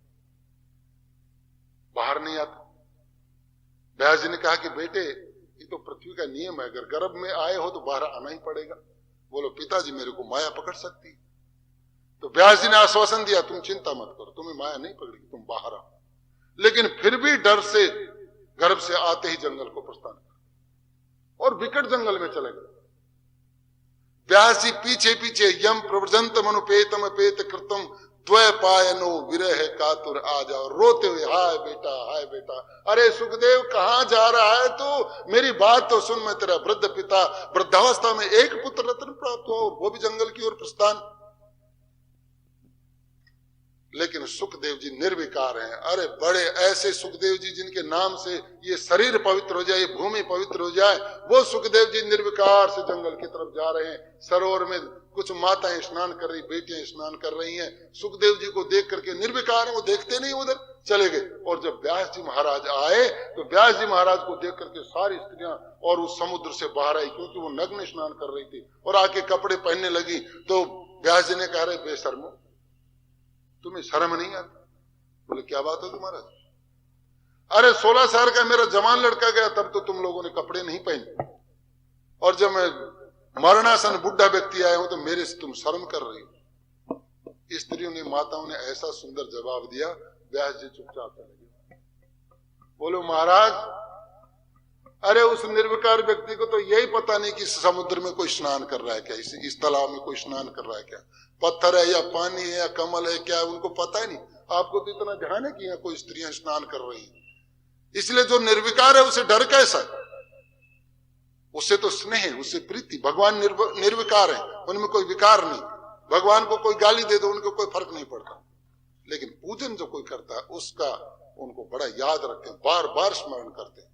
बाहर नहीं आते। व्यास जी ने कहा कि बेटे ये तो पृथ्वी का नियम है, अगर गर्भ में आए हो तो बाहर आना ही पड़ेगा। बोलो पिताजी मेरे को माया पकड़ सकती। तो व्यास जी ने आश्वासन दिया तुम चिंता मत करो, तुम्हें माया नहीं पकड़ेगी, तुम बाहर आओ। लेकिन फिर भी डर से गर्भ से आते ही जंगल को प्रस्थान कर और विकट जंगल में चले गए। व्यास जी पीछे पीछे यम प्रव्रजंत मनुपेतम पेत कृतम द्वय पायनो विरह कातुर आ जाओ, रोते हुए हाय बेटा हाय बेटा। अरे सुखदेव कहां जा रहा है तू? मेरी बात तो सुन, मैं तेरा वृद्ध पिता, वृद्धावस्था में एक पुत्र रत्न प्राप्त हो, वो भी जंगल की ओर प्रस्थान। लेकिन सुखदेव जी निर्विकार हैं। अरे बड़े ऐसे सुखदेव जी जिनके नाम से ये शरीर पवित्र हो जाए, ये भूमि पवित्र हो जाए, वो सुखदेव जी निर्विकार से जंगल की तरफ जा रहे हैं। सरोवर में कुछ माताएं स्नान कर रही, बेटियां स्नान कर रही हैं। सुखदेव जी को देख करके निर्विकार है, वो देखते नहीं, उधर चले गए। और जब व्यास जी महाराज आए तो व्यास जी महाराज को देख करके सारी स्त्रियां और उस समुद्र से बाहर आई, क्योंकि वो नग्न स्नान कर रही थी और आके कपड़े पहनने लगी। तो व्यास जी ने कहा रहे बेशर्मो, तुम्हें शर्म नहीं आती? बोले क्या बात है तुम्हारा? अरे 16 साल का मेरा जवान लड़का गया तब तो तुम लोगों ने कपड़े नहीं पहने, और जब मैं मरणासन बुढ़ा व्यक्ति आया हूं तो मेरे से तुम शर्म कर रही हो। स्त्रियों ने, माताओं ने ऐसा सुंदर जवाब दिया, व्यास जी चुपचाप चले गए। बोलो महाराज, अरे उस निर्विकार व्यक्ति को तो यही पता नहीं कि समुद्र में कोई स्नान कर रहा है क्या, इस तालाब में कोई स्नान कर रहा है क्या, पत्थर है या पानी है या कमल है क्या, उनको पता ही नहीं। आपको तो इतना ध्यान है कि यहाँ कोई स्त्रियां स्नान कर रही हैं। इसलिए जो निर्विकार है उसे डर कैसा? उससे तो स्नेह है, उससे प्रीति। भगवान निर्विकार है, उनमें कोई विकार नहीं। भगवान को कोई गाली दे दो उनको कोई फर्क नहीं पड़ता। लेकिन पूजन जो कोई करता है उसका उनको बड़ा याद रखते हैं, बार बार स्मरण करते हैं।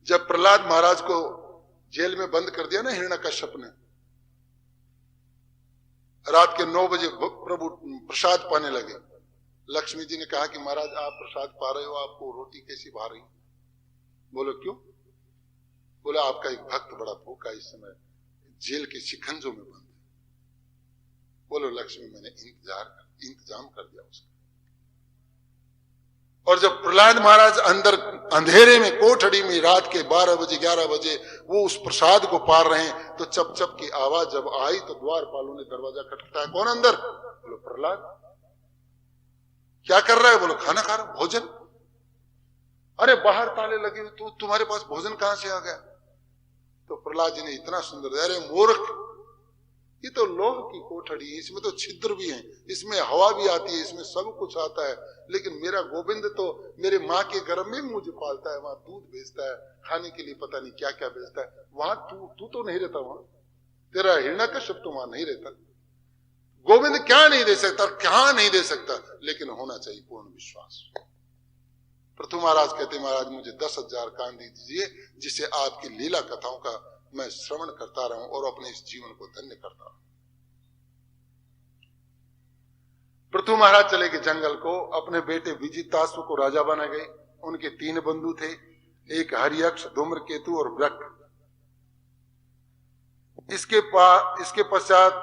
जब प्रहलाद महाराज को जेल में बंद कर दिया ना हिरण्यकश्यप ने, रात के 9 बजे प्रभु प्रसाद पाने लगे। लक्ष्मी जी ने कहा कि महाराज आप प्रसाद पा रहे हो, आपको रोटी कैसी भा रही? बोलो क्यों? बोला आपका एक भक्त बड़ा भूखा इस समय जेल के शिकंजों में बंद है। बोलो लक्ष्मी मैंने इंतजाम कर दिया उसका। और जब प्रहलाद महाराज अंदर अंधेरे में कोठड़ी में रात के 12 बजे 11 बजे वो उस प्रसाद को पार रहे हैं तो चप चप की आवाज जब आई तो द्वारपालों ने दरवाजा खटखटाया। कौन अंदर? बोलो प्रहलाद। क्या कर रहा है? बोलो खाना खा रहा हूं, भोजन। अरे बाहर ताले लगे हुए, तो तुम्हारे पास भोजन कहां से आ गया? तो प्रहलाद जी ने इतना सुंदर, अरे मूर्ख, ये तो लोह की कोठड़ी है, इसमें तो छिद्र भी है, इसमें हवा भी आती है, इसमें सब कुछ आता है। लेकिन मेरा गोविंद तो मेरे माँ के गर्भ में मुझे पालता है, वहां दूध बेचता है, खाने के लिए पता नहीं क्या क्या बेचता है। वहां तू तो नहीं रहता, वहां तेरा हिरण्यकश्यप तो वहां नहीं रहता। गोविंद क्या नहीं दे सकता, क्या नहीं दे सकता, लेकिन होना चाहिए पूर्ण विश्वास। पृथु महाराज कहते महाराज मुझे 10,000 कान दे दीजिए जिससे आपकी लीला कथाओं का मैं श्रवण करता रहूं और अपने इस जीवन को धन्य करता रहूं। पृथु महाराज चले गए जंगल को, अपने बेटे विजिताश्व को राजा बना गए। उनके 3 बंधु थे, एक हरियक्ष, धूम्रकेतु और वृक। इसके पश्चात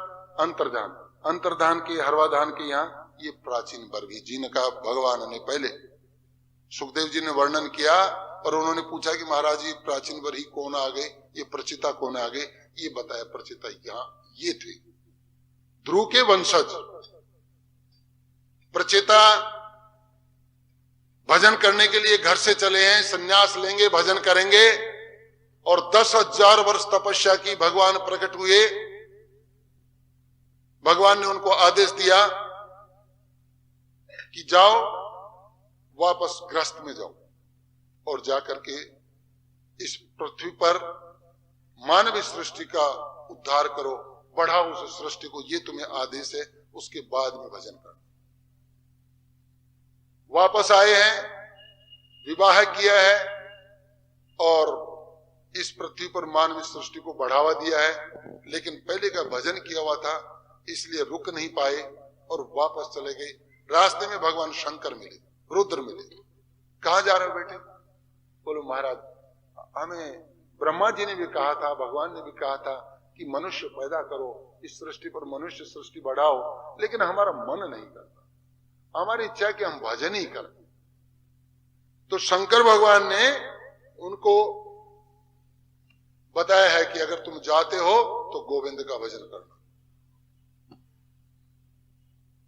अंतर्धान के, हरवाधान के यहाँ ये प्राचीन वर भी, जिनका भगवान ने पहले सुखदेव जी ने वर्णन किया। और उन्होंने पूछा कि महाराज ये प्राचीन वर ही कौन आ गए, ये प्रचिता कौन आ गए? ये बताया प्रचिता यहाँ ये थे, ध्रुव के वंशज। प्रचेता भजन करने के लिए घर से चले हैं, संन्यास लेंगे, भजन करेंगे। और 10,000 वर्ष तपस्या की, भगवान प्रकट हुए। भगवान ने उनको आदेश दिया कि जाओ, वापस गृहस्थ में जाओ और जाकर के इस पृथ्वी पर मानव सृष्टि का उद्धार करो, बढ़ाओ उस सृष्टि को, ये तुम्हें आदेश है। उसके बाद में भजन करना। वापस आए हैं, विवाह किया है और इस पृथ्वी पर मानव सृष्टि को बढ़ावा दिया है। लेकिन पहले का भजन किया हुआ था, इसलिए रुक नहीं पाए और वापस चले गए। रास्ते में भगवान शंकर मिले, रुद्र मिले। कहां जा रहे हो बेटे? बोलो महाराज, हमें ब्रह्मा जी ने भी कहा था, भगवान ने भी कहा था कि मनुष्य पैदा करो, इस सृष्टि पर मनुष्य सृष्टि बढ़ाओ, लेकिन हमारा मन नहीं करता। हमारी इच्छा है कि हम भजन ही करें। तो शंकर भगवान ने उनको बताया है कि अगर तुम जाते हो तो गोविंद का भजन करना।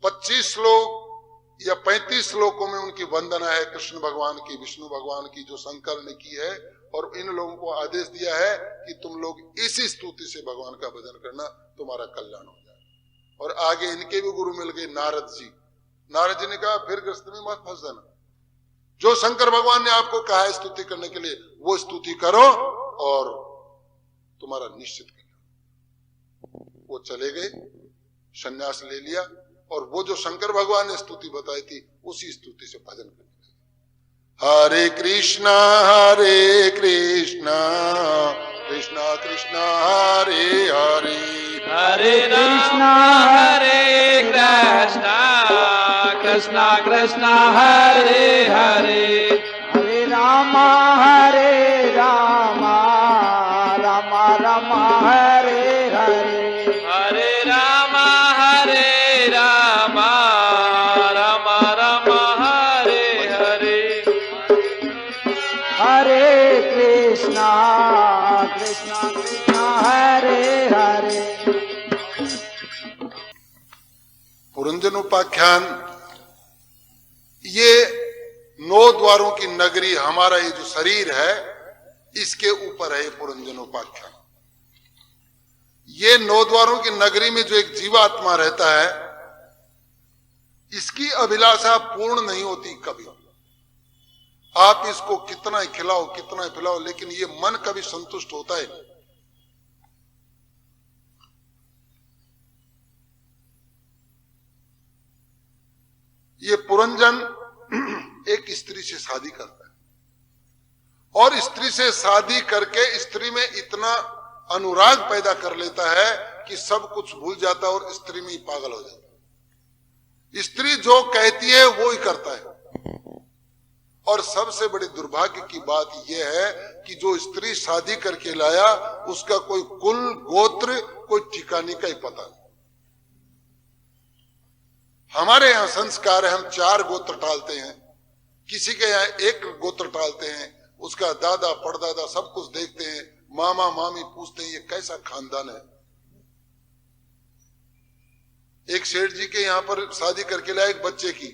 25 श्लोक या 35 श्लोकों में उनकी वंदना है कृष्ण भगवान की, विष्णु भगवान की, जो शंकर ने की है। और इन लोगों को आदेश दिया है कि तुम लोग इसी स्तुति से भगवान का भजन करना, तुम्हारा कल्याण हो जाए। और आगे इनके भी गुरु मिल गए, नारद जी। नारद जी ने कहा फिर ग्रस्त में मत फंस जाना, जो शंकर भगवान ने आपको कहा है स्तुति करने के लिए, वो स्तुति करो और तुम्हारा निश्चित कल्याण। वो चले गए, संन्यास ले लिया और वो जो शंकर भगवान ने स्तुति बताई थी, उसी स्तुति से भजन करने लगे। हरे कृष्णा कृष्णा कृष्णा हरे हरे, हरे कृष्णा कृष्णा कृष्णा हरे हरे, हरे राम राम राम हरे हरे, हरे राम राम हरे हरे, हरे कृष्णा कृष्णा हरे हरे। पुरंजन उपाख्यान, ये 9 द्वारों की नगरी, हमारा ये जो शरीर है इसके ऊपर है पुरंजन उपाख्यान। ये 9 द्वारों की नगरी में जो एक जीवात्मा रहता है, इसकी अभिलाषा पूर्ण नहीं होती कभी। आप इसको कितना ही खिलाओ, कितना ही पिलाओ, लेकिन ये मन कभी संतुष्ट होता है नहीं। ये पुरंजन एक स्त्री से शादी करता है और स्त्री से शादी करके स्त्री में इतना अनुराग पैदा कर लेता है कि सब कुछ भूल जाता है और स्त्री में ही पागल हो जाता है। स्त्री जो कहती है वो ही करता है। और सबसे बड़ी दुर्भाग्य की बात यह है कि जो स्त्री शादी करके लाया, उसका कोई कुल गोत्र, कोई ठिकाने का ही पता नहीं। हमारे यहां संस्कार है, हम 4 गोत्र टालते हैं, किसी के यहाँ 1 गोत्र टालते हैं, उसका दादा परदादा सब कुछ देखते हैं, मामा मामी पूछते हैं ये कैसा खानदान है। एक सेठ जी के यहाँ पर शादी करके लाया एक बच्चे की,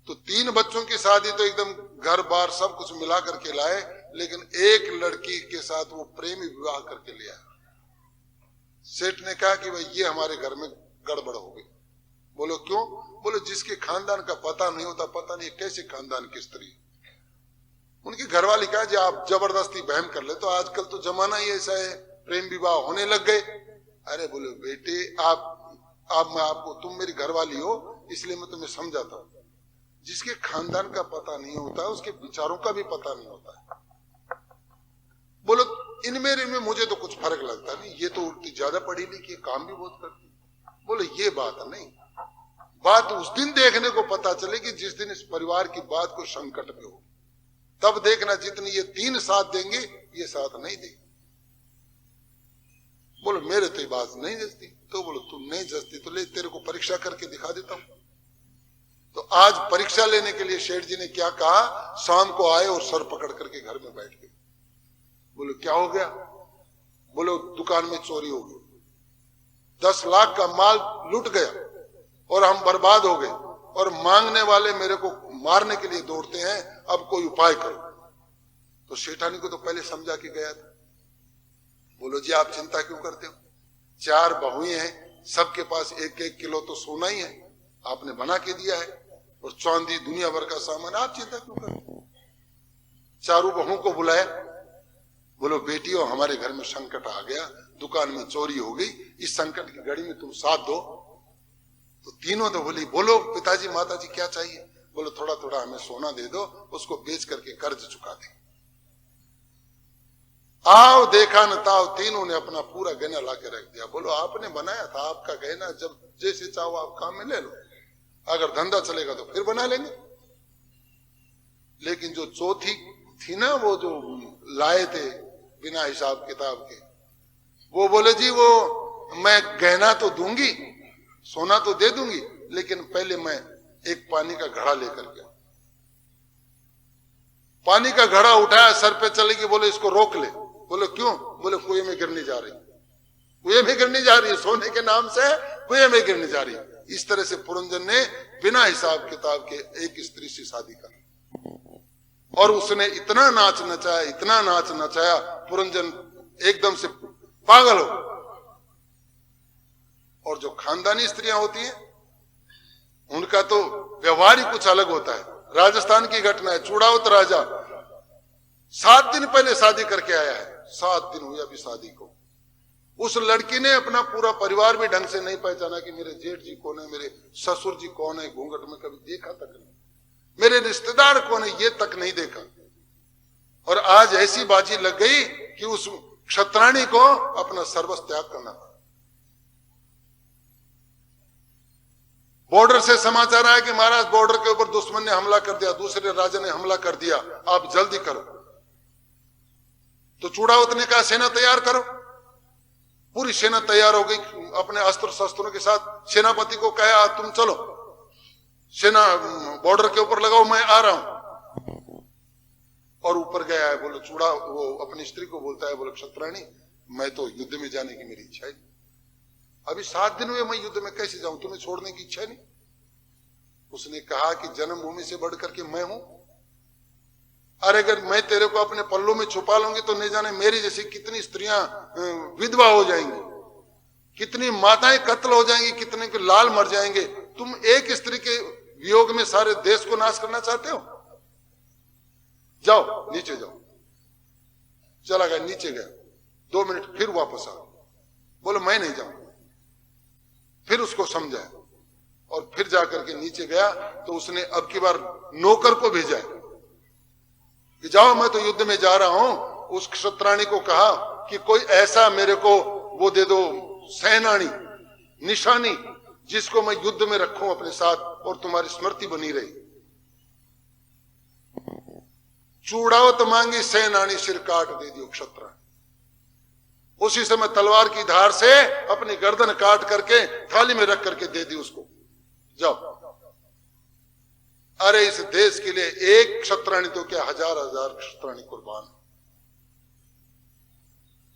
तो 3 बच्चों की शादी तो एकदम घर बार सब कुछ मिला करके लाए, लेकिन एक लड़की के साथ वो प्रेमी विवाह करके लिया। सेठ ने कहा कि भाई ये हमारे घर में गड़बड़ हो गई। बोलो क्यों? बोलो जिसके खानदान का पता नहीं होता, पता नहीं कैसे खानदान की स्त्री। उनकी घरवाली कहा जी आप जबरदस्ती बहम कर ले, तो आजकल तो जमाना ही ऐसा है, प्रेम विवाह होने लग गए। अरे बोले बेटे मैं आपको, तुम मेरी घरवाली हो इसलिए मैं तुम्हें समझाता हूं। जिसके खानदान का पता नहीं होता, उसके विचारों का भी पता नहीं होता है। बोलो इनमें मुझे तो कुछ फर्क लगता नहीं, ये तो उल्टी ज्यादा पढ़ी लिखी, काम भी बहुत करती। बोले ये बात नहीं, बात उस दिन देखने को पता चलेगी जिस दिन इस परिवार की बात को संकट में हो। तब देखना जितनी ये 3 साथ देंगे ये साथ नहीं देंगे। बोलो मेरे तो ये बात नहीं जचती। तो बोलो तुम नहीं जचती तो ले तेरे को परीक्षा करके दिखा देता हूं। तो आज परीक्षा लेने के लिए सेठ जी ने क्या कहा, शाम को आए और सर पकड़ करके घर में बैठ गए। बोलो क्या हो गया? बोलो दुकान में चोरी हो गई, 10 लाख का माल लूट गया और हम बर्बाद हो गए और मांगने वाले मेरे को मारने के लिए दौड़ते हैं, अब कोई उपाय करो। तो सेठानी को तो पहले समझा के गया था। बोलो जी आप चिंता क्यों करते हो, 4 बहुएं हैं, सबके पास 1-1 किलो तो सोना ही है, आपने बना के दिया है और चांदी दुनिया भर का सामान, आप चिंता क्यों करते हो? 4 बहुओं को बुलाया। बोलो बेटियों हमारे घर में संकट आ गया, दुकान में चोरी हो गई, इस संकट की घड़ी में तुम साथ दो। तो तीनों तो बोली बोलो पिताजी माताजी क्या चाहिए? बोलो थोड़ा थोड़ा हमें सोना दे दो, उसको बेच करके कर्ज चुका दें। आओ देखा न ताओ, तीनों ने अपना पूरा गहना ला के रख दिया। बोलो आपने बनाया था, आपका गहना जब जैसे चाहो आप काम में ले लो, अगर धंधा चलेगा तो फिर बना लेंगे। लेकिन जो चौथी थी ना, वो जो लाए थे बिना हिसाब किताब के, वो बोले जी वो मैं गहना तो दूंगी, सोना तो दे दूंगी, लेकिन पहले मैं एक पानी का घड़ा लेकर गया। पानी का घड़ा उठाया, सर पे चलेगी, बोले इसको रोक ले। बोले क्यों? बोले कुएं में गिरने जा रही, कुएं में गिरने जा रही है, सोने के नाम से कुएं में गिरने जा रही है। इस तरह से पुरंजन ने बिना हिसाब किताब के एक स्त्री से शादी कर, और उसने इतना नाच नचाया, इतना नाच नचाया, पुरंजन एकदम से पागल हो। और जो खानदानी स्त्रियां होती हैं उनका तो व्यवहार ही कुछ अलग होता है। राजस्थान की घटना है, चूड़ावत राजा 7 दिन पहले शादी करके आया है, 7 दिन हुए अभी शादी को। उस लड़की ने अपना पूरा परिवार भी ढंग से नहीं पहचाना कि मेरे जेठ जी कौन है, मेरे ससुर जी कौन है, घूंघट में कभी देखा तक नहीं, मेरे रिश्तेदार कौन है ये तक नहीं देखा। और आज ऐसी बाजी लग गई कि उस क्षत्राणी को अपना सर्वस्व त्याग करना पड़ा। बॉर्डर से समाचार आया कि महाराज बॉर्डर के ऊपर दुश्मन ने हमला कर दिया, दूसरे राजा ने हमला कर दिया, आप जल्दी करो। तो चूड़ावत ने कहा सेना तैयार करो। पूरी सेना तैयार हो गई, अपने अस्त्र शस्त्रों के साथ सेनापति को कहा तुम चलो सेना बॉर्डर के ऊपर लगाओ, मैं आ रहा हूं। और ऊपर गया है, बोले चूड़ा, वो अपनी स्त्री को बोलता है, बोले क्षत्राणी मैं तो युद्ध में जाने की मेरी इच्छा है, अभी 7 दिन हुए, मैं युद्ध में कैसे जाऊं, तुम्हें छोड़ने की इच्छा नहीं। उसने कहा कि जन्मभूमि से बढ़ करके मैं हूं, अरे अगर मैं तेरे को अपने पल्लों में छुपा लूंगी तो नहीं जाने मेरी जैसी कितनी स्त्रियां विधवा हो जाएंगी, कितनी माताएं कत्ल हो जाएंगी, कितने के लाल मर जाएंगे। तुम एक स्त्री के वियोग में सारे देश को नाश करना चाहते हो? जाओ नीचे जाओ। चला गया, नीचे गया, 2 मिनट फिर वापस आ, बोलो मैं नहीं जाऊंगा। फिर उसको समझाया और फिर जाकर के नीचे गया तो उसने अब की बार नौकर को भेजा है कि जाओ मैं तो युद्ध में जा रहा हूं। उस क्षत्राणी को कहा कि कोई ऐसा मेरे को वो दे दो सेनानी, निशानी, जिसको मैं युद्ध में रखूं अपने साथ और तुम्हारी स्मृति बनी रही। चूड़ावत मांगी, सेनानी सिर काट दे दियो क्षत्राणी। उसी समय तलवार की धार से अपनी गर्दन काट करके थाली में रख करके दे दी उसको, जाओ। अरे इस देश के लिए एक क्षत्राणी तो क्या 1000-1000 क्षत्राणी कुर्बान।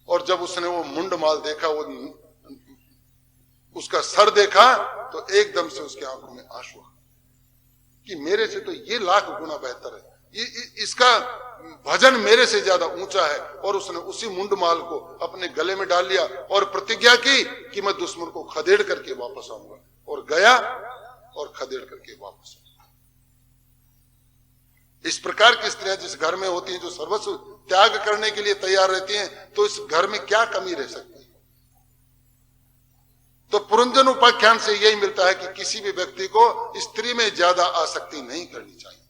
और जब उसने वो मुंड माल देखा, वो उसका सर देखा, तो एकदम से उसकी आंखों में आंसू कि मेरे से तो ये लाख गुना बेहतर है, इसका भजन मेरे से ज्यादा ऊंचा है। और उसने उसी मुंड माल को अपने गले में डाल लिया और प्रतिज्ञा की कि मैं दुश्मन को खदेड़ करके वापस आऊंगा। और गया और खदेड़ करके वापस आऊंगा। इस प्रकार की स्त्रियां जिस घर में होती हैं, जो सर्वस्व त्याग करने के लिए तैयार रहती हैं, तो इस घर में क्या कमी रह सकती है? तो पुरंजन उपाख्यान से यही मिलता है कि किसी भी व्यक्ति को स्त्री में ज्यादा आसक्ति नहीं करनी चाहिए।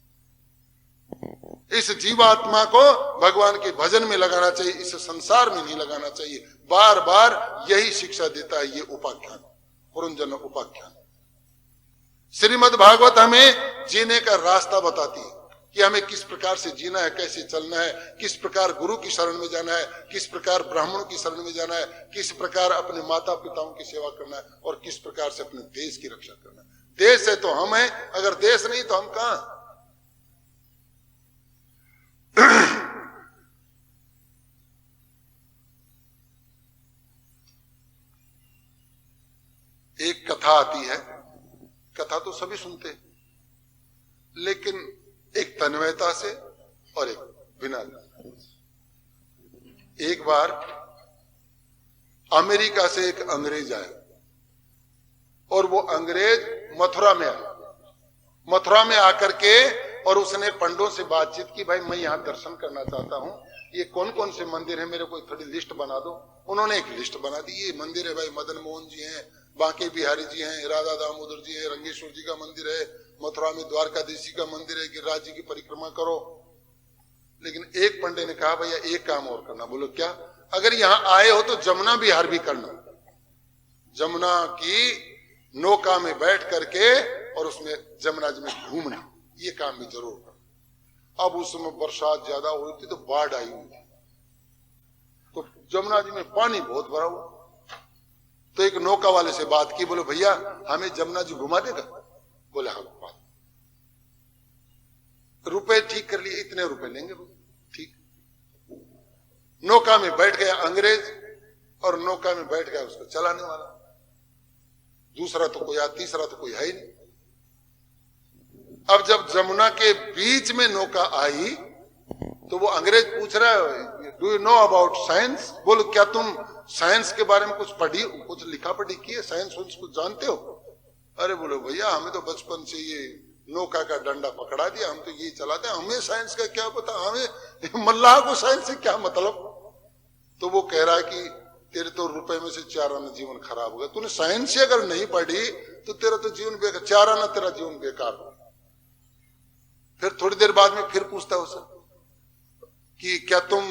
इस जीवात्मा को भगवान के भजन में लगाना चाहिए, इस संसार में नहीं लगाना चाहिए। बार बार यही शिक्षा देता है ये उपाख्यान, पुरंजन उपाख्यान। श्रीमद् भागवत हमें जीने का रास्ता बताती है कि हमें किस प्रकार से जीना है, कैसे चलना है, किस प्रकार गुरु की शरण में जाना है, किस प्रकार ब्राह्मणों की शरण में जाना है, किस प्रकार अपने माता पिताओं की सेवा करना है और किस प्रकार से अपने देश की रक्षा करना है। देश है तो हम हैं, अगर देश नहीं तो हम कहां। एक कथा आती है, कथा तो सभी सुनते हैं, लेकिन एक तन्मयता से और एक बिना। एक बार अमेरिका से एक अंग्रेज आया और वो अंग्रेज मथुरा में आया। मथुरा में आकर के और उसने पंडों से बातचीत की, भाई मैं यहां दर्शन करना चाहता हूं, ये कौन कौन से मंदिर है, मेरे को थोड़ी लिस्ट बना दो। उन्होंने एक लिस्ट बना दी, ये मंदिर है भाई, मदन मोहन जी हैं, बांके बिहारी जी हैं, राधा दामोदर जी हैं, रंगेश्वर जी का मंदिर है, मथुरा में द्वारकाधीश का मंदिर है, गिरिराज जी की परिक्रमा करो। लेकिन एक पंडे ने कहा भैया एक काम और करना। बोलो क्या? अगर यहां आए हो तो जमुना विहार भी करना, जमुना की नौका में बैठ करके और उसमें जमुना जी में घूमना, ये काम भी जरूर करना। अब उस समय बरसात ज्यादा हुई थी तो बाढ़ आई हुई थी, तो जमुना जी में पानी बहुत भरा हुआ। तो एक नौका वाले से बात की, बोले भैया हमें जमुना जी घुमा देगा? बोले हाँ घुमा। रुपए ठीक कर लिए, इतने रुपए लेंगे। ठीक। नौका में बैठ गया अंग्रेज और नौका में बैठ गया उसको चलाने वाला। दूसरा तो कोई, तीसरा तो कोई है ही नहीं। अब जब जमुना के बीच में नौका आई तो वो अंग्रेज पूछ रहा है, do you know about science? बोलो क्या तुम साइंस के बारे में कुछ पढ़ी, कुछ लिखा पढ़ी की है, साइंस कुछ जानते हो? अरे बोलो भैया हमें तो बचपन से ये नौका का डंडा पकड़ा दिया, हम तो यही चलाते हैं, हमें साइंस का क्या पता, हमें मल्लाह को साइंस से क्या मतलब। तो वो कह रहा है कि तेरे तो रुपए में से 4 आना जीवन खराब हो गया, तूने साइंस से अगर नहीं पढ़ी तो तेरा तो जीवन बेकार, 4 आना तेरा जीवन बेकार हो। फिर थोड़ी देर बाद में फिर पूछता उसे कि क्या तुम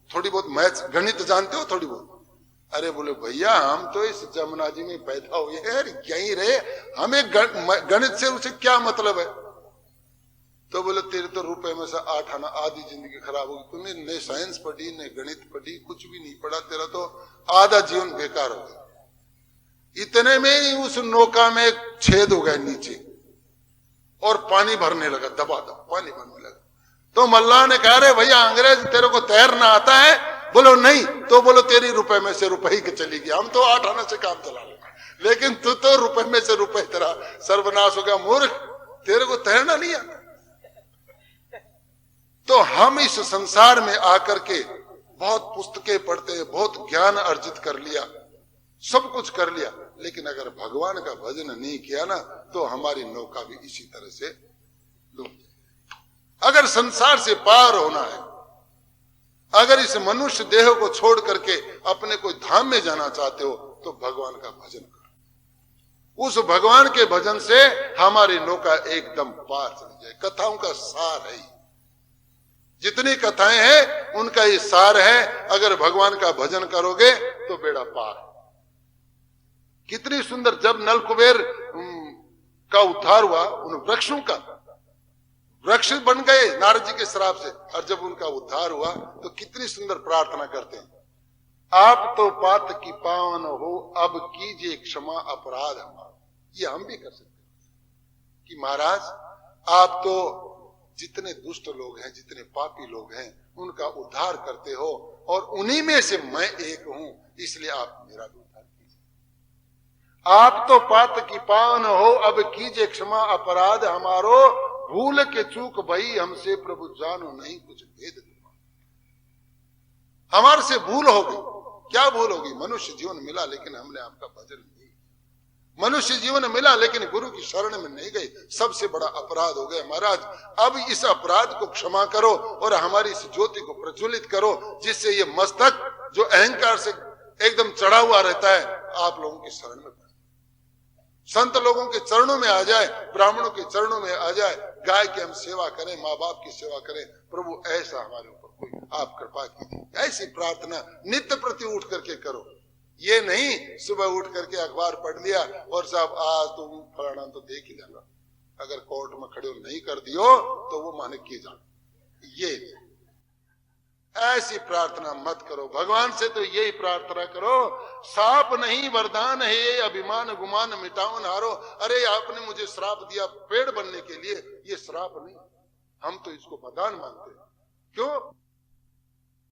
थोड़ी बहुत मैथ्स गणित जानते हो? थोड़ी बहुत। अरे बोले भैया हम तो इस जमुना जी में पैदा हुए हैं, यहीं रहे, हमें गणित से उसे क्या मतलब है। तो बोले तेरे तो रुपए में से 8 आना, आधी जिंदगी खराब होगी, तूने न साइंस पढ़ी न गणित पढ़ी, कुछ भी नहीं पढ़ा, तेरा तो आधा जीवन बेकार हो गया। इतने में ही उस नौका में एक छेद हो गया नीचे और पानी भरने लगा, दबादब पानी भरने लगा। तो मल्लाह ने कहा रे भैया अंग्रेज तेरे को तैरना आता है? बोलो नहीं। तो बोलो तेरी रुपए में से रुपए ही चली गई, हम तो 8 आना से काम चला लेंगे, लेकिन तू तो रुपए में से रुपए, तेरा सर्वनाश हो गया मूर्ख, तेरे को तैरना नहीं आता। तो हम इस संसार में आकर के बहुत पुस्तकें पढ़ते हैं, बहुत ज्ञान अर्जित कर लिया, सब कुछ कर लिया, लेकिन अगर भगवान का भजन नहीं किया ना तो हमारी नौका भी इसी तरह से डूब जाए। अगर संसार से पार होना है, अगर इस मनुष्य देह को छोड़ करके अपने कोई धाम में जाना चाहते हो तो भगवान का भजन करो। उस भगवान के भजन से हमारी नौका एकदम पार चली जाए। कथाओं का सार है, जितनी कथाएं हैं उनका ये सार है। अगर भगवान का भजन करोगे तो बेड़ा पार। कितनी सुंदर, जब नलकुबेर का उद्धार हुआ, उन वृक्षों का, वृक्ष बन गए नारद जी के श्राप से, और जब उनका उद्धार हुआ तो कितनी सुंदर प्रार्थना करते हैं, आप तो पात की पावन हो, अब कीजिए क्षमा अपराध हमारा। ये हम भी कर सकते हैं कि महाराज आप तो जितने दुष्ट लोग हैं, जितने पापी लोग हैं, उनका उद्धार करते हो और उन्हीं में से मैं एक हूं, इसलिए आप मेरा भी उद्धार कीजिए। आप तो पात की पावन हो, अब कीजिए क्षमा अपराध हमारो, भूल के चूक भई हमसे प्रभु जानो नहीं कुछ भेद। हमारे से भूल हो गई, क्या भूल होगी? मनुष्य जीवन मिला लेकिन हमने आपका भजन नहीं, मनुष्य जीवन मिला लेकिन गुरु की शरण में नहीं गए, सबसे बड़ा अपराध हो गया। महाराज अब इस अपराध को क्षमा करो और हमारी इस ज्योति को प्रज्वलित करो, जिससे ये मस्तक जो अहंकार से एकदम चढ़ा हुआ रहता है आप लोगों की शरण में, संत लोगों के चरणों में आ जाए, ब्राह्मणों के चरणों में आ जाए, गाय की हम सेवा करें, माँ बाप की सेवा करें। प्रभु ऐसा हमारे ऊपर कोई आप कृपा कीजिए, ऐसी प्रार्थना नित्य प्रति उठ करके करो। ये नहीं सुबह उठ करके अखबार पढ़ लिया और साहब आज तो फलाना तो देख ही लेगा, अगर कोर्ट में खड़े नहीं कर दियो तो वो माने किए जान। ये ऐसी प्रार्थना मत करो, भगवान से तो यही प्रार्थना करो, साप नहीं वरदान है, अभिमान गुमान मिटाओ हारो। अरे आपने मुझे श्राप दिया पेड़ बनने के लिए, ये श्राप नहीं, हम तो इसको वरदान मानते हैं। क्यों?